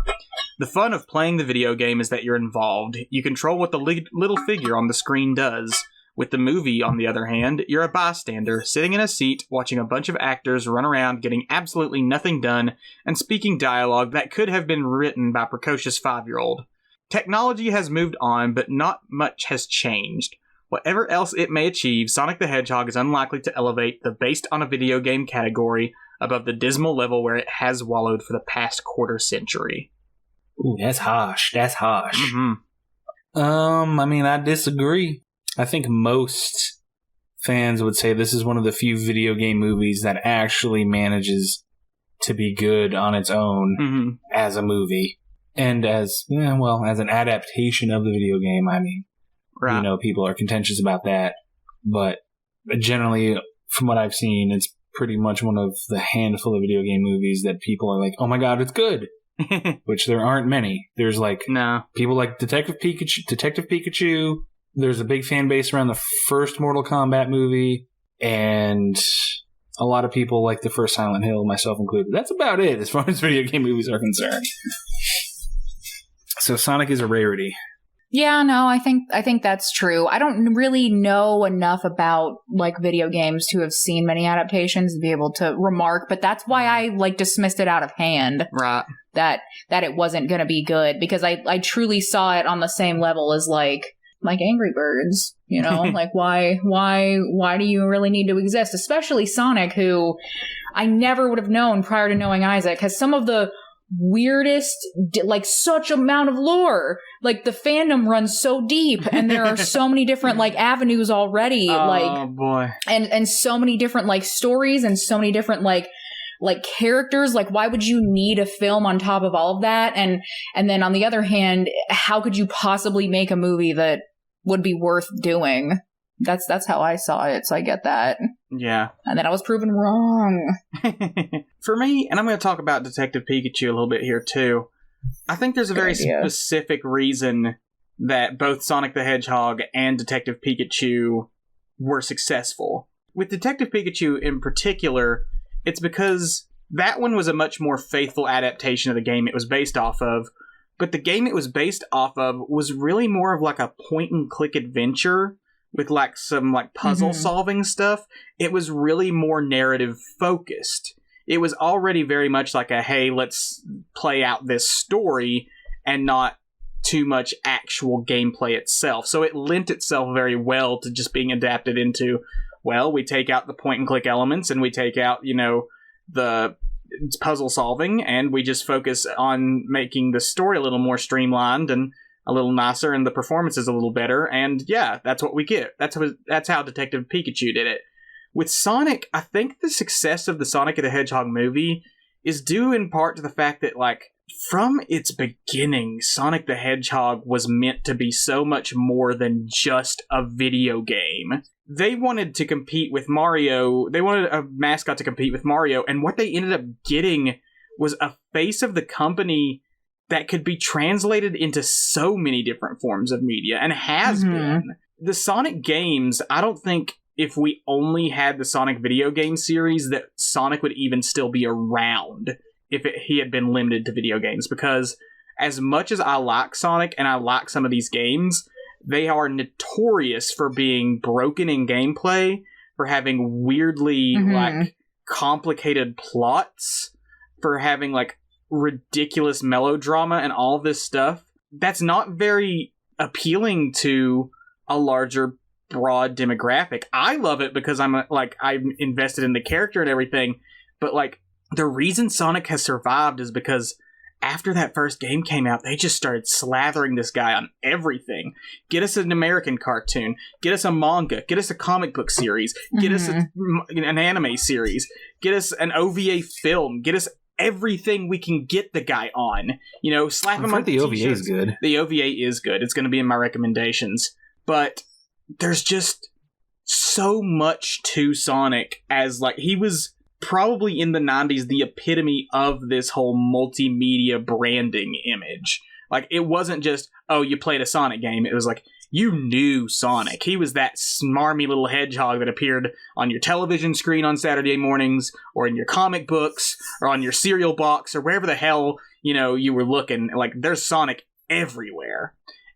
The fun of playing the video game is that you're involved. You control what the little figure on the screen does. With the movie, on the other hand, you're a bystander, sitting in a seat, watching a bunch of actors run around getting absolutely nothing done, and speaking dialogue that could have been written by a precocious 5-year-old. Technology has moved on, but not much has changed. Whatever else it may achieve, Sonic the Hedgehog is unlikely to elevate the based on a video game category above the dismal level where it has wallowed for the past quarter century. Ooh, that's harsh. That's harsh. Mm-hmm. I mean, I disagree. I think most fans would say this is one of the few video game movies that actually manages to be good on its own as a movie. And as an adaptation of the video game, I mean, you know, people are contentious about that. But generally, from what I've seen, it's pretty much one of the handful of video game movies that people are like, oh my god, it's good. Which there aren't many. There's like people like Detective Pikachu. There's a big fan base around the first Mortal Kombat movie, and a lot of people like the first Silent Hill, myself included. That's about it as far as video game movies are concerned. So Sonic is a rarity. Yeah, no, I think that's true. I don't really know enough about, like, video games to have seen many adaptations to be able to remark, but that's why I, like, dismissed it out of hand. Right. That it wasn't going to be good, because I truly saw it on the same level as, like Angry Birds, you know, like why do you really need to exist? Especially Sonic, who I never would have known prior to knowing Isaac, has some of the weirdest, like, such amount of lore. Like, the fandom runs so deep, and there are so many different, like, avenues already. Oh boy. And so many different, like, stories, and so many different, like characters. Like, why would you need a film on top of all of that? And then on the other hand, how could you possibly make a movie that would be worth doing? That's how I saw it, so I get that. Yeah. And then I was proven wrong. For me, and I'm going to talk about Detective Pikachu a little bit here too, I think there's a very specific reason that both Sonic the Hedgehog and Detective Pikachu were successful. With Detective Pikachu in particular, it's because that one was a much more faithful adaptation of the game it was based off of, but the game it was based off of was really more of like a point-and-click adventure with like some like puzzle-solving stuff. It was really more narrative-focused. It was already very much like a, hey, let's play out this story, and not too much actual gameplay itself. So it lent itself very well to just being adapted into, well, we take out the point-and-click elements, and we take out, you know, the puzzle solving, and we just focus on making the story a little more streamlined and a little nicer, and the performances a little better, and yeah, that's what we get. That's how Detective Pikachu did it. with Sonic, I think the success of the Sonic the Hedgehog movie is due in part to the fact that, like, from its beginning, Sonic the Hedgehog was meant to be so much more than just a video game. They wanted to compete with Mario. They wanted a mascot to compete with Mario, and what they ended up getting was a face of the company that could be translated into so many different forms of media, and has been. The Sonic games, I don't think if we only had the Sonic video game series that Sonic would even still be around if he had been limited to video games, because as much as I like Sonic and I like some of these games, they are notorious for being broken in gameplay, for having weirdly like complicated plots, for having like ridiculous melodrama and all of this stuff. That's not very appealing to a larger broad demographic. I love it because I'm invested in the character and everything, but like the reason Sonic has survived is because after that first game came out, they just started slathering this guy on everything. Get us an American cartoon, get us a manga, get us a comic book series, get us an anime series, get us an OVA film, get us everything we can get the guy on. You know, slap him on the OVA is good. The OVA is good. It's going to be in my recommendations. But there's just so much to Sonic, as like he was probably in the 90s the epitome of this whole multimedia branding image. Like, it wasn't just, oh, you played a Sonic game. It was like, you knew Sonic. He was that smarmy little hedgehog that appeared on your television screen on Saturday mornings, or in your comic books, or on your cereal box, or wherever the hell, you know, you were looking. Like, there's Sonic everywhere.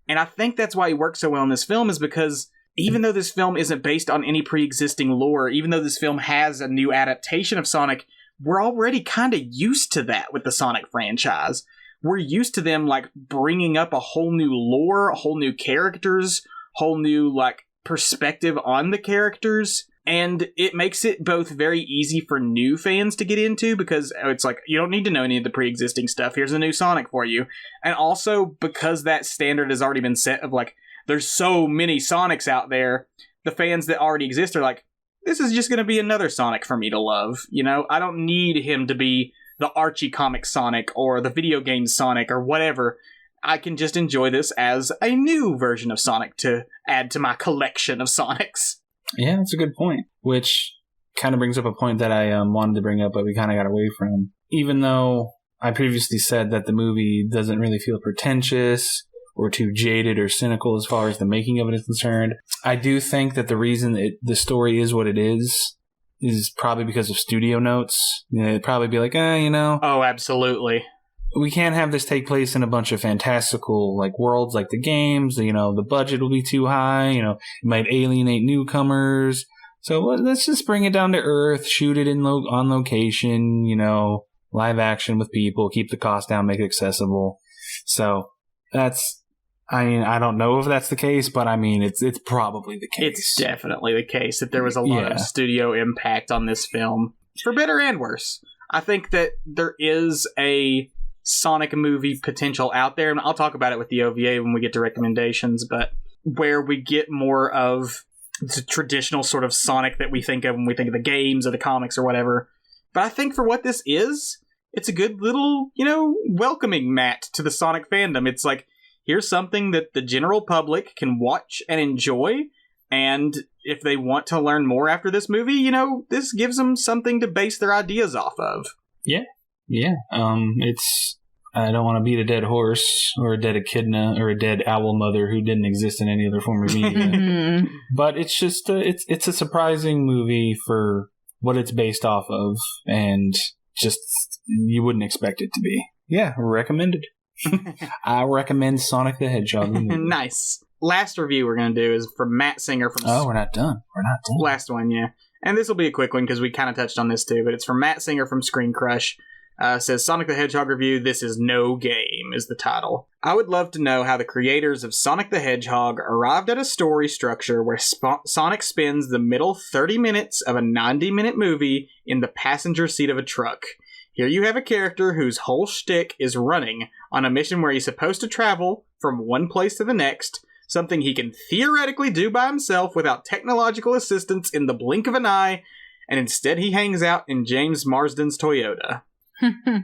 And I think that's why he works so well in this film, is because even though this film isn't based on any pre-existing lore, even though this film has a new adaptation of Sonic, we're already kind of used to that with the Sonic franchise. We're used to them, like, bringing up a whole new lore, a whole new characters, whole new, like, perspective on the characters. And it makes it both very easy for new fans to get into, because it's like, you don't need to know any of the pre-existing stuff. Here's a new Sonic for you. And also, because that standard has already been set of, like, there's so many Sonics out there, the fans that already exist are like, this is just going to be another Sonic for me to love. You know, I don't need him to be the Archie comic Sonic or the video game Sonic or whatever. I can just enjoy this as a new version of Sonic to add to my collection of Sonics. Yeah, that's a good point. Which kind of brings up a point that I wanted to bring up, but we kind of got away from. Even though I previously said that the movie doesn't really feel pretentious or too jaded or cynical as far as the making of it is concerned, I do think that the reason the story is what it is probably because of studio notes. You know, it'd probably be like, you know. Oh, absolutely. We can't have this take place in a bunch of fantastical like worlds like the games. You know, the budget will be too high. You know, it might alienate newcomers. So let's just bring it down to earth, shoot it on location. You know, live action with people, keep the cost down, make it accessible. So that's. I mean, I don't know if that's the case, but I mean, it's probably the case. It's definitely the case that there was a lot of studio impact on this film, for better and worse. I think that there is a Sonic movie potential out there, and I'll talk about it with the OVA when we get to recommendations, but where we get more of the traditional sort of Sonic that we think of when we think of the games or the comics or whatever. But I think for what this is, it's a good little, you know, welcoming mat to the Sonic fandom. It's like, here's something that the general public can watch and enjoy, and if they want to learn more after this movie, you know, this gives them something to base their ideas off of. Yeah. It's, I don't want to beat a dead horse or a dead echidna or a dead owl mother who didn't exist in any other form of media. But it's just, it's a surprising movie for what it's based off of, and just, you wouldn't expect it to be. Yeah, recommended. I recommend Sonic the Hedgehog. Nice. Last review we're going to do is from Matt Singer from... Oh, we're not done. Last one, yeah. And this will be a quick one because we kind of touched on this too, but it's from Matt Singer from Screen Crush. Says, Sonic the Hedgehog review, this is no game, is the title. I would love to know how the creators of Sonic the Hedgehog arrived at a story structure where Sonic spends the middle 30 minutes of a 90-minute movie in the passenger seat of a truck. Here you have a character whose whole shtick is running on a mission where he's supposed to travel from one place to the next, something he can theoretically do by himself without technological assistance in the blink of an eye, and instead he hangs out in James Marsden's Toyota.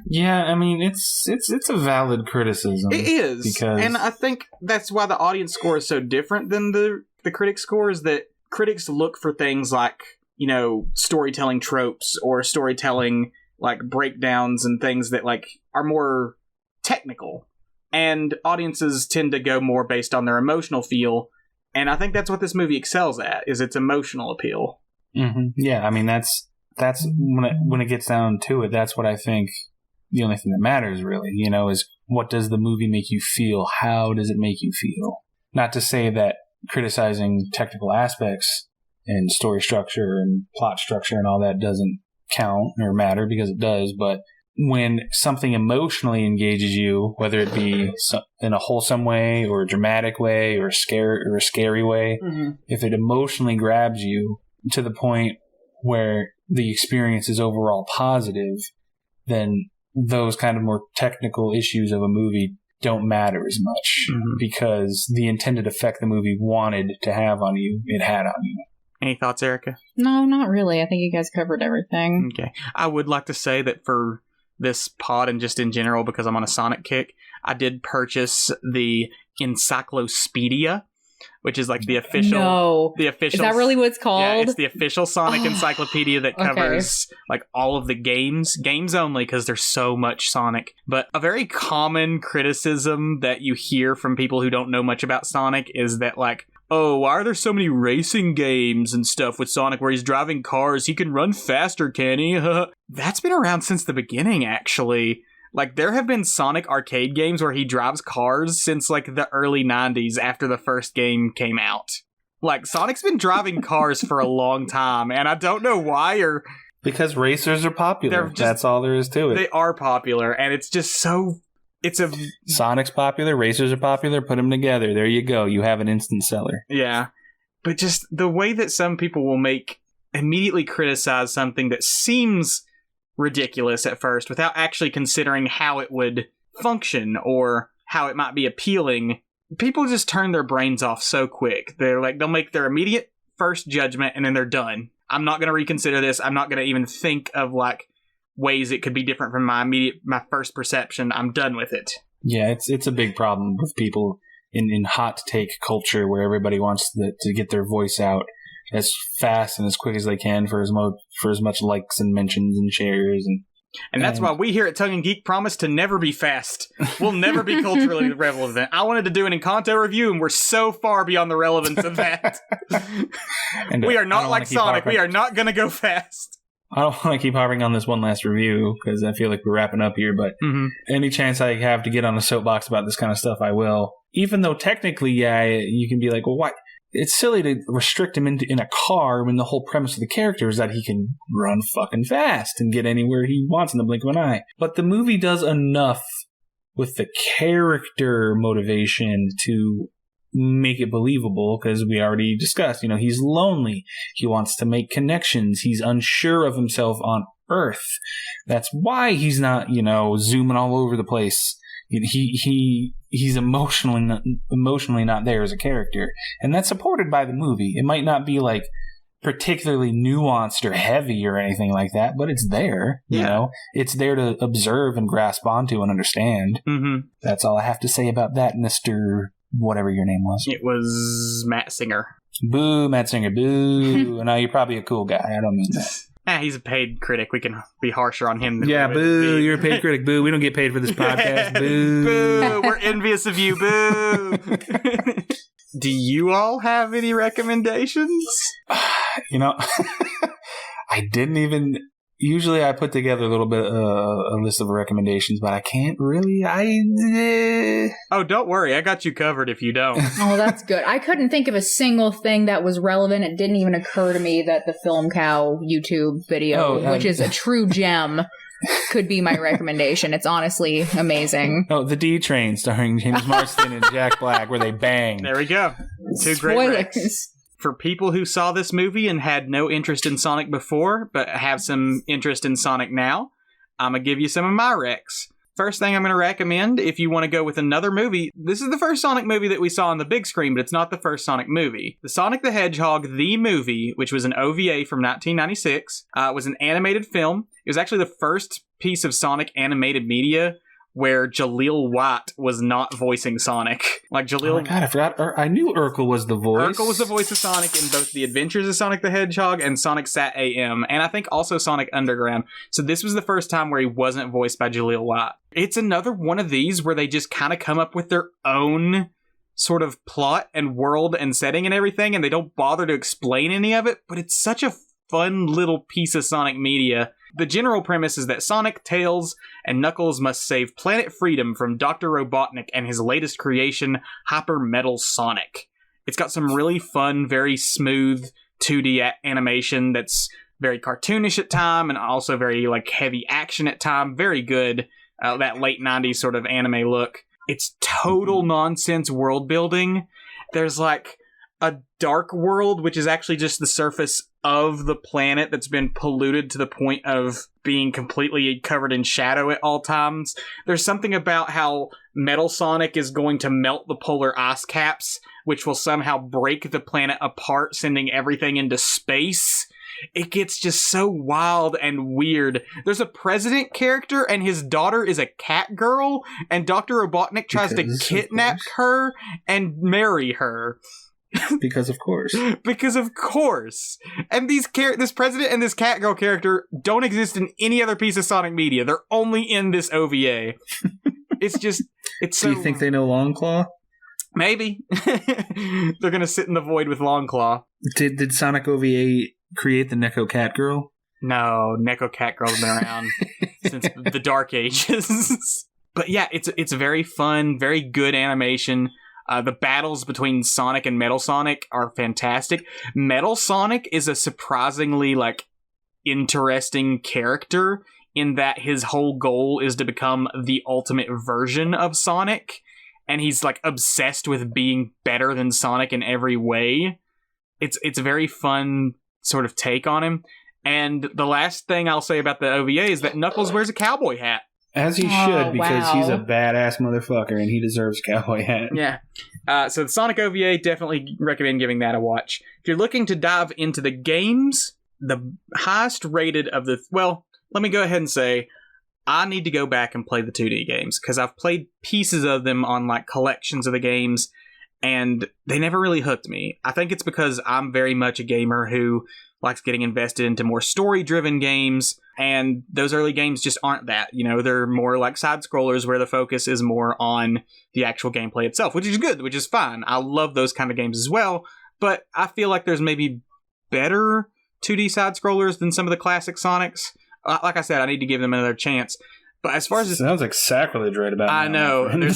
Yeah, I mean, it's a valid criticism. It is, because... and I think that's why the audience score is so different than the critic score, is that critics look for things like, you know, storytelling tropes or storytelling, like, breakdowns and things that, like, are more technical. And audiences tend to go more based on their emotional feel, and I think that's what this movie excels at, is its emotional appeal. Mm-hmm. Yeah, I mean, that's when it gets down to it, that's what I think the only thing that matters, really, you know, is what does the movie make you feel? How does it make you feel? Not to say that criticizing technical aspects and story structure and plot structure and all that doesn't count or matter, because it does, but when something emotionally engages you, whether it be in a wholesome way or a dramatic way or a scary way, if it emotionally grabs you to the point where the experience is overall positive, then those kind of more technical issues of a movie don't matter as much, because the intended effect the movie wanted to have on you, it had on you. Any thoughts, Erika? No, not really. I think you guys covered everything. Okay. I would like to say that for this pod and just in general, because I'm on a Sonic kick, I did purchase the Encyclopedia, which is like the official... No. The official... Is that really what it's called? Yeah, it's the official Sonic encyclopedia that covers like all of the games only, because there's so much Sonic. But a very common criticism that you hear from people who don't know much about Sonic is that, like, oh, why are there so many racing games and stuff with Sonic where he's driving cars? He can run faster, can he? That's been around since the beginning, actually. Like, there have been Sonic arcade games where he drives cars since, like, the early 90s after the first game came out. Like, Sonic's been driving cars for a long time, and I don't know why, or... Because racers are popular. That's all there is to it. They are popular, and it's just so... Sonic's popular, racers are popular, put them together. There you go. You have an instant seller. Yeah. But just the way that some people will immediately criticize something that seems ridiculous at first without actually considering how it would function or how it might be appealing, people just turn their brains off so quick. They'll make their immediate first judgment and then they're done. I'm not going to reconsider this. I'm not going to even think of, like, ways it could be different from my first perception. I'm done with it. Yeah, it's a big problem with people in hot take culture where everybody wants to get their voice out as fast and as quick as they can for as much likes and mentions and shares, and that's why we here at Tongue and Geek promise to never be fast. We'll never be culturally relevant. I wanted to do an Encanto review, and we're so far beyond the relevance of that. And we are not like Sonic. We are not going to go fast. I don't want to keep harping on this one last review because I feel like we're wrapping up here, but any chance I have to get on a soapbox about this kind of stuff, I will. Even though technically, yeah, you can be like, well, why? It's silly to restrict him in a car when the whole premise of the character is that he can run fucking fast and get anywhere he wants in the blink of an eye. But the movie does enough with the character motivation to make it believable, because we already discussed, he's lonely. He wants to make connections. He's unsure of himself on Earth. That's why he's not, zooming all over the place. He's emotionally not there as a character, and that's supported by the movie. It might not be like particularly nuanced or heavy or anything like that, but it's there. It's there to observe and grasp onto and understand. That's all I have to say about that, Mr. Whatever your name was. It was Matt Singer. Boo, Matt Singer, boo. No, you're probably a cool guy. I don't mean that. He's a paid critic. We can be harsher on him. Yeah, boo. You're a paid critic. Boo. We don't get paid for this podcast. Boo. Boo. We're envious of you. Boo. Do you all have any recommendations? I didn't even... Usually I put together a little bit a list of recommendations, but I can't really. Oh, don't worry. I got you covered if you don't. Oh, that's good. I couldn't think of a single thing that was relevant. It didn't even occur to me that the Film Cow YouTube video, which is a true gem, could be my recommendation. It's honestly amazing. Oh, The D Train, starring James Marston and Jack Black, where they bang. There we go. Two great recs. For people who saw this movie and had no interest in Sonic before, but have some interest in Sonic now, I'm going to give you some of my recs. first thing I'm going to recommend, if you want to go with another movie, this is the first Sonic movie that we saw on the big screen, but it's not the first Sonic movie. The Sonic the Hedgehog, the movie, which was an OVA from 1996, was an animated film. It was actually the first piece of Sonic animated media where Jaleel White was not voicing Sonic. Like Jaleel... Oh my god, I forgot. I knew Urkel was the voice. Urkel was the voice of Sonic in both The Adventures of Sonic the Hedgehog and Sonic Sat AM, and I think also Sonic Underground. So this was the first time where he wasn't voiced by Jaleel White. It's another one of these where they just kind of come up with their own sort of plot and world and setting and everything, and they don't bother to explain any of it, but it's such a fun little piece of Sonic media. The general premise is that Sonic, Tails, and Knuckles must save Planet Freedom from Dr. Robotnik and his latest creation, Hyper Metal Sonic. It's got some really fun, very smooth 2D animation that's very cartoonish at time and also very like heavy action at time. Very good, that late 90s sort of anime look. It's total nonsense world building. There's like a dark world, which is actually just the surface of the planet that's been polluted to the point of being completely covered in shadow at all times. There's something about how Metal Sonic is going to melt the polar ice caps, which will somehow break the planet apart, sending everything into space. It gets just so wild and weird. There's a president character, and his daughter is a cat girl, and Dr. Robotnik tries to kidnap her and marry her. Because of course. Because of course. And this president and this cat girl character don't exist in any other piece of Sonic media. They're only in this OVA. It's so... Do you think they know Longclaw? Maybe. They're gonna sit in the void with Longclaw. Did Sonic OVA create the Neko Cat Girl? No, Neko Cat Girl's been around since the Dark Ages. But yeah, it's very fun, very good animation. The battles between Sonic and Metal Sonic are fantastic. Metal Sonic is a surprisingly, interesting character in that his whole goal is to become the ultimate version of Sonic, and he's, obsessed with being better than Sonic in every way. It's a very fun sort of take on him. And the last thing I'll say about the OVA is that Knuckles wears a cowboy hat. As he should, because he's a badass motherfucker and he deserves a cowboy hat. Yeah. So the Sonic OVA, definitely recommend giving that a watch. If you're looking to dive into the games, the highest rated of the... Well, let me go ahead and say, I need to go back and play the 2D games, because I've played pieces of them on collections of the games, and they never really hooked me. I think it's because I'm very much a gamer who likes getting invested into more story-driven games, and those early games just aren't that. They're more like side-scrollers where the focus is more on the actual gameplay itself, which is good, which is fine. I love those kind of games as well, but I feel like there's maybe better 2D side-scrollers than some of the classic Sonics. Like I said, I need to give them another chance. But as far as... Sounds like sacrilege right about now. I know.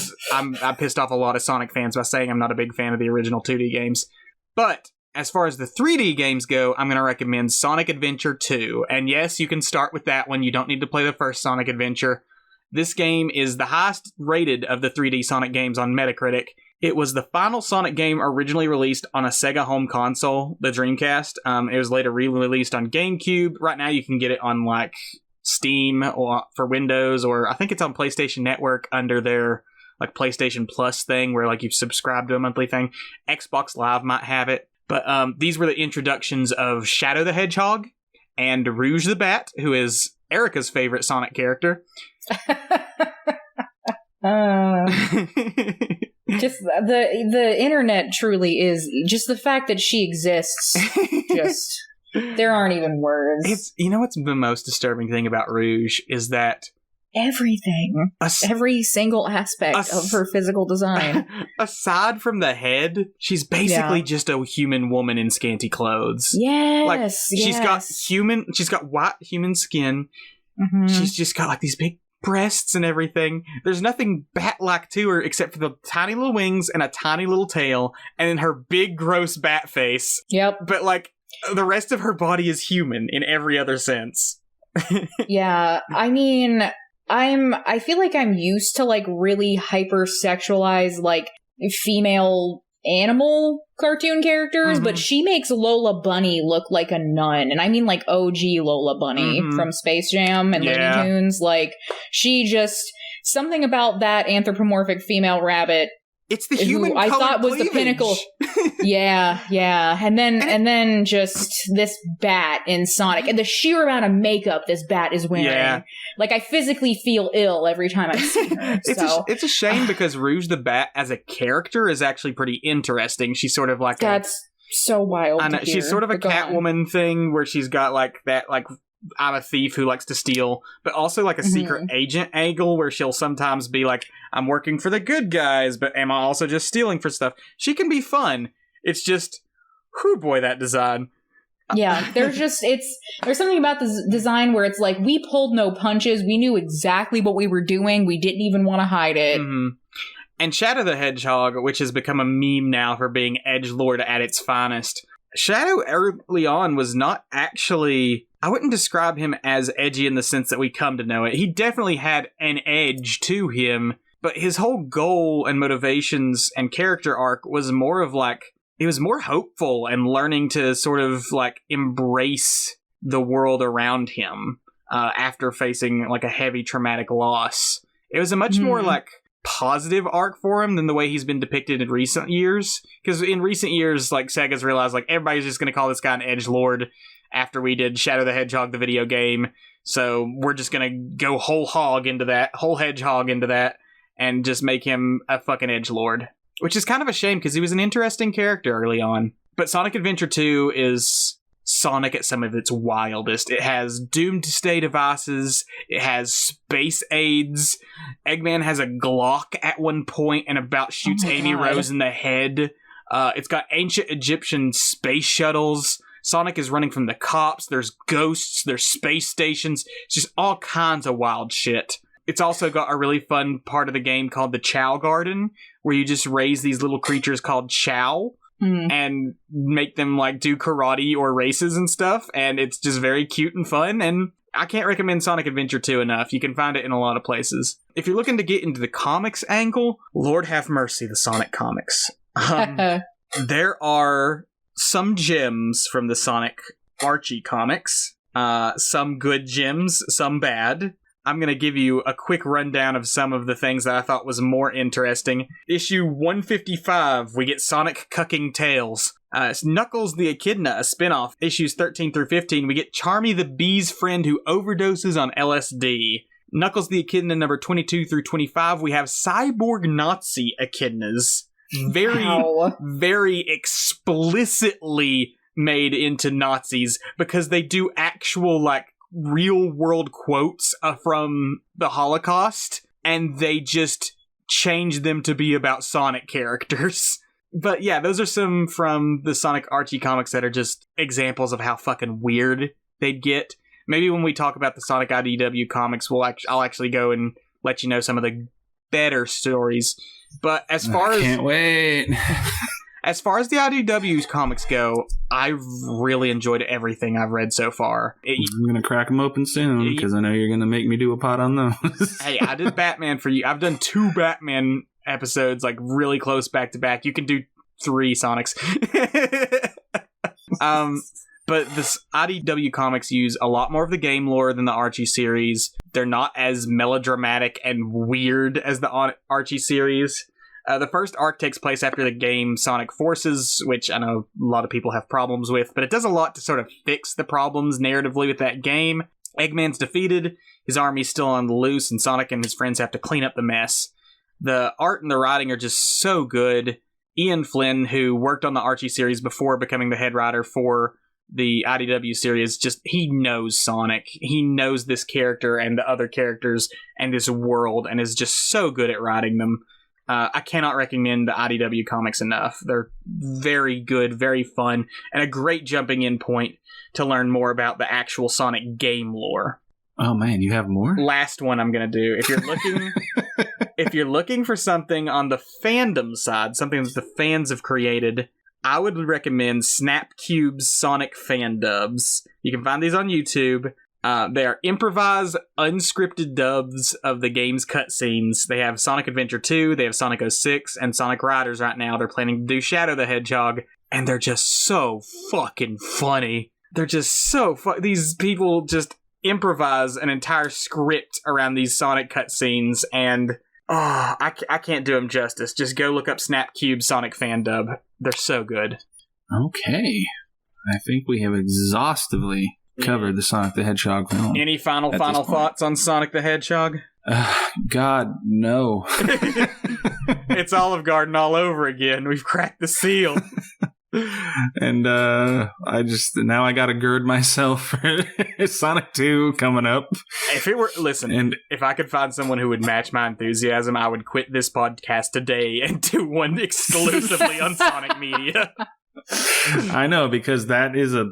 I pissed off a lot of Sonic fans by saying I'm not a big fan of the original 2D games. But as far as the 3D games go, I'm going to recommend Sonic Adventure 2. And yes, you can start with that one. You don't need to play the first Sonic Adventure. This game is the highest rated of the 3D Sonic games on Metacritic. It was the final Sonic game originally released on a Sega home console, the Dreamcast. It was later re-released on GameCube. Right now you can get it on Steam or for Windows, or I think it's on PlayStation Network under their PlayStation Plus thing where you subscribe to a monthly thing. Xbox Live might have it. But these were the introductions of Shadow the Hedgehog and Rouge the Bat, who is Erika's favorite Sonic character. Just the internet truly is just the fact that she exists. Just there aren't even words. What's the most disturbing thing about Rouge is that everything, every single aspect of her physical design. Aside from the head, she's basically just a human woman in scanty clothes. Yes, she's got white human skin. Mm-hmm. She's just got these big breasts and everything. There's nothing bat-like to her except for the tiny little wings and a tiny little tail, and then her big gross bat face. Yep. But the rest of her body is human in every other sense. Yeah, I mean, I feel like I'm used to really hypersexualized female animal cartoon characters, but she makes Lola Bunny look like a nun, and I mean OG Lola Bunny from Space Jam and Looney Tunes. something about that anthropomorphic female rabbit. It's the human I thought was cleavage. the pinnacle. Yeah. And then just this bat in Sonic and the sheer amount of makeup this bat is wearing. Yeah. Like, I physically feel ill every time I see her. It's a shame because Rouge the Bat as a character is actually pretty interesting. She's sort of like that's so wild. I know, she's sort of a Catwoman thing where she's got like that, like, I'm a thief who likes to steal, but also like a secret agent angle where she'll sometimes be like, I'm working for the good guys, but am I also just stealing for stuff? She can be fun. It's just, whew boy, that design. Yeah, there's something about this design where it's like, we pulled no punches. We knew exactly what we were doing. We didn't even want to hide it. Mm-hmm. And Shadow the Hedgehog, which has become a meme now for being edgelord at its finest. Shadow early on was not actually, I wouldn't describe him as edgy in the sense that we come to know it. He definitely had an edge to him, but his whole goal and motivations and character arc was more of like, he was more hopeful and learning to sort of like embrace the world around him after facing like a heavy traumatic loss. It was a much more like positive arc for him than the way he's been depicted in recent years. Because in recent years, like, Sega's realized, like, everybody's just going to call this guy an edgelord after we did Shadow the Hedgehog, the video game. So we're just going to go whole hedgehog into that, and just make him a fucking edgelord. Which is kind of a shame, because he was an interesting character early on. But Sonic Adventure 2 is Sonic at some of its wildest. It has doomsday devices. It has space aids. Eggman has a Glock at one point and about shoots Amy Rose in the head. It's got ancient Egyptian space shuttles. Sonic is running from the cops. There's ghosts. There's space stations. It's just all kinds of wild shit. It's also got a really fun part of the game called the Chow Garden, where you just raise these little creatures called Chow and make them like do karate or races and stuff, and it's just very cute and fun, and I can't recommend Sonic Adventure 2 enough. You can find it in a lot of places. If you're looking to get into the comics angle, Lord have mercy, the Sonic comics. There are some gems from the Sonic Archie comics, some good gems, some bad. I'm going to give you a quick rundown of some of the things that I thought was more interesting. Issue 155, we get Sonic cucking Tails. Knuckles the Echidna, a spinoff. Issues 13 through 15, we get Charmy the Bee's friend who overdoses on LSD. Knuckles the Echidna number 22 through 25, we have Cyborg Nazi Echidnas. Very explicitly made into Nazis because they do actual, like, real world quotes from the Holocaust, and they just change them to be about Sonic characters. But yeah, those are some from the Sonic Archie comics that are just examples of how fucking weird they'd get. Maybe when we talk about the Sonic IDW comics, I'll actually go and let you know some of the better stories. But as far can't wait. As far as the IDW comics go, I've really enjoyed everything I've read so far. I'm going to crack them open soon, because I know you're going to make me do a pod on those. Hey, I did Batman for you. I've done 2 Batman episodes, like, really close back to back. You can do 3 Sonics. But this IDW comics use a lot more of the game lore than the Archie series. They're not as melodramatic and weird as the Archie series. The first arc takes place after the game Sonic Forces, which I know a lot of people have problems with, but it does a lot to sort of fix the problems narratively with that game. Eggman's defeated, his army's still on the loose, and Sonic and his friends have to clean up the mess. The art and the writing are just so good. Ian Flynn, who worked on the Archie series before becoming the head writer for the IDW series, he knows Sonic. He knows this character and the other characters and this world, and is just so good at writing them. I cannot recommend the IDW comics enough. They're very good, very fun, and a great jumping in point to learn more about the actual Sonic game lore. Oh man, you have more? Last one I'm going to do. If you're looking for something on the fandom side, something that the fans have created, I would recommend Snapcube's Sonic fan dubs. You can find these on YouTube. They are improvised, unscripted dubs of the game's cutscenes. They have Sonic Adventure 2, they have Sonic 06, and Sonic Riders right now. They're planning to do Shadow the Hedgehog, and they're just so fucking funny. They're just so These people just improvise an entire script around these Sonic cutscenes, and I can't do them justice. Just go look up Snapcube Sonic fan dub. They're so good. Okay. I think we have exhaustively covered the Sonic the Hedgehog film. Any final thoughts on Sonic the Hedgehog? God, no. It's Olive Garden all over again. We've cracked the seal. And now I gotta gird myself for Sonic 2 coming up. If I could find someone who would match my enthusiasm, I would quit this podcast today and do one exclusively on Sonic media. I know, because that is a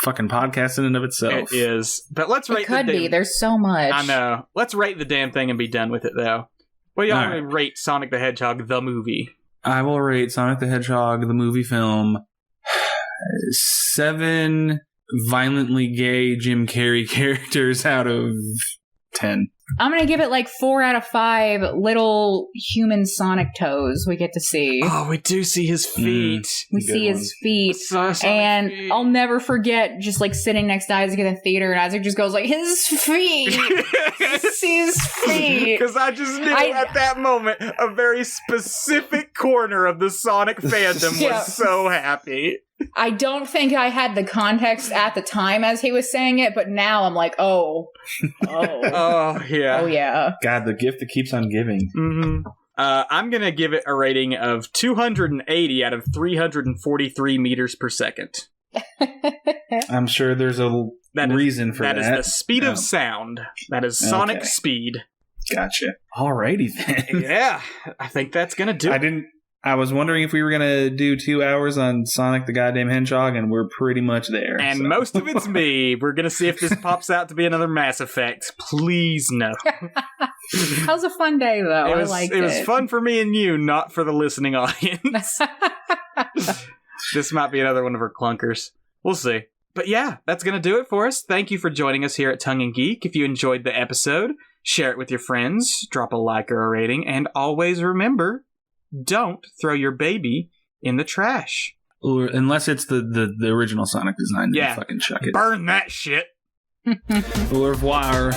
fucking podcast in and of itself. It is. But let's rate There's so much. I know. Let's rate the damn thing and be done with it, though. What do y'all want to rate Sonic the Hedgehog, the movie? I will rate Sonic the Hedgehog, the movie film, 7 violently gay Jim Carrey characters out of 10. I'm going to give it like 4 out of 5 little human Sonic toes we get to see. Oh, we do see his feet. We see his feet. And feet. I'll never forget just like sitting next to Isaac in the theater, and Isaac just goes like, his feet! See his feet! Because I just knew at that moment a very specific corner of the Sonic fandom was so happy. I don't think I had the context at the time as he was saying it, but now I'm like, oh, yeah. God, the gift that keeps on giving. Mm-hmm. I'm going to give it a rating of 280 out of 343 meters per second. I'm sure there's a reason for that. That is the speed of sound. That is Sonic speed. Gotcha. Alrighty then. Yeah, I think that's going to do it. I was wondering if we were going to do 2 hours on Sonic the goddamn Hedgehog, and we're pretty much there. And most of it's me. We're going to see if this pops out to be another Mass Effect. Please no. That was a fun day, though. I liked it. It was fun for me and you, not for the listening audience. This might be another one of our clunkers. We'll see. But yeah, that's going to do it for us. Thank you for joining us here at Tongue and Geek. If you enjoyed the episode, share it with your friends, drop a like or a rating, and always remember, don't throw your baby in the trash. Or unless it's the original Sonic design, then fucking chuck it. Burn that shit. Au revoir.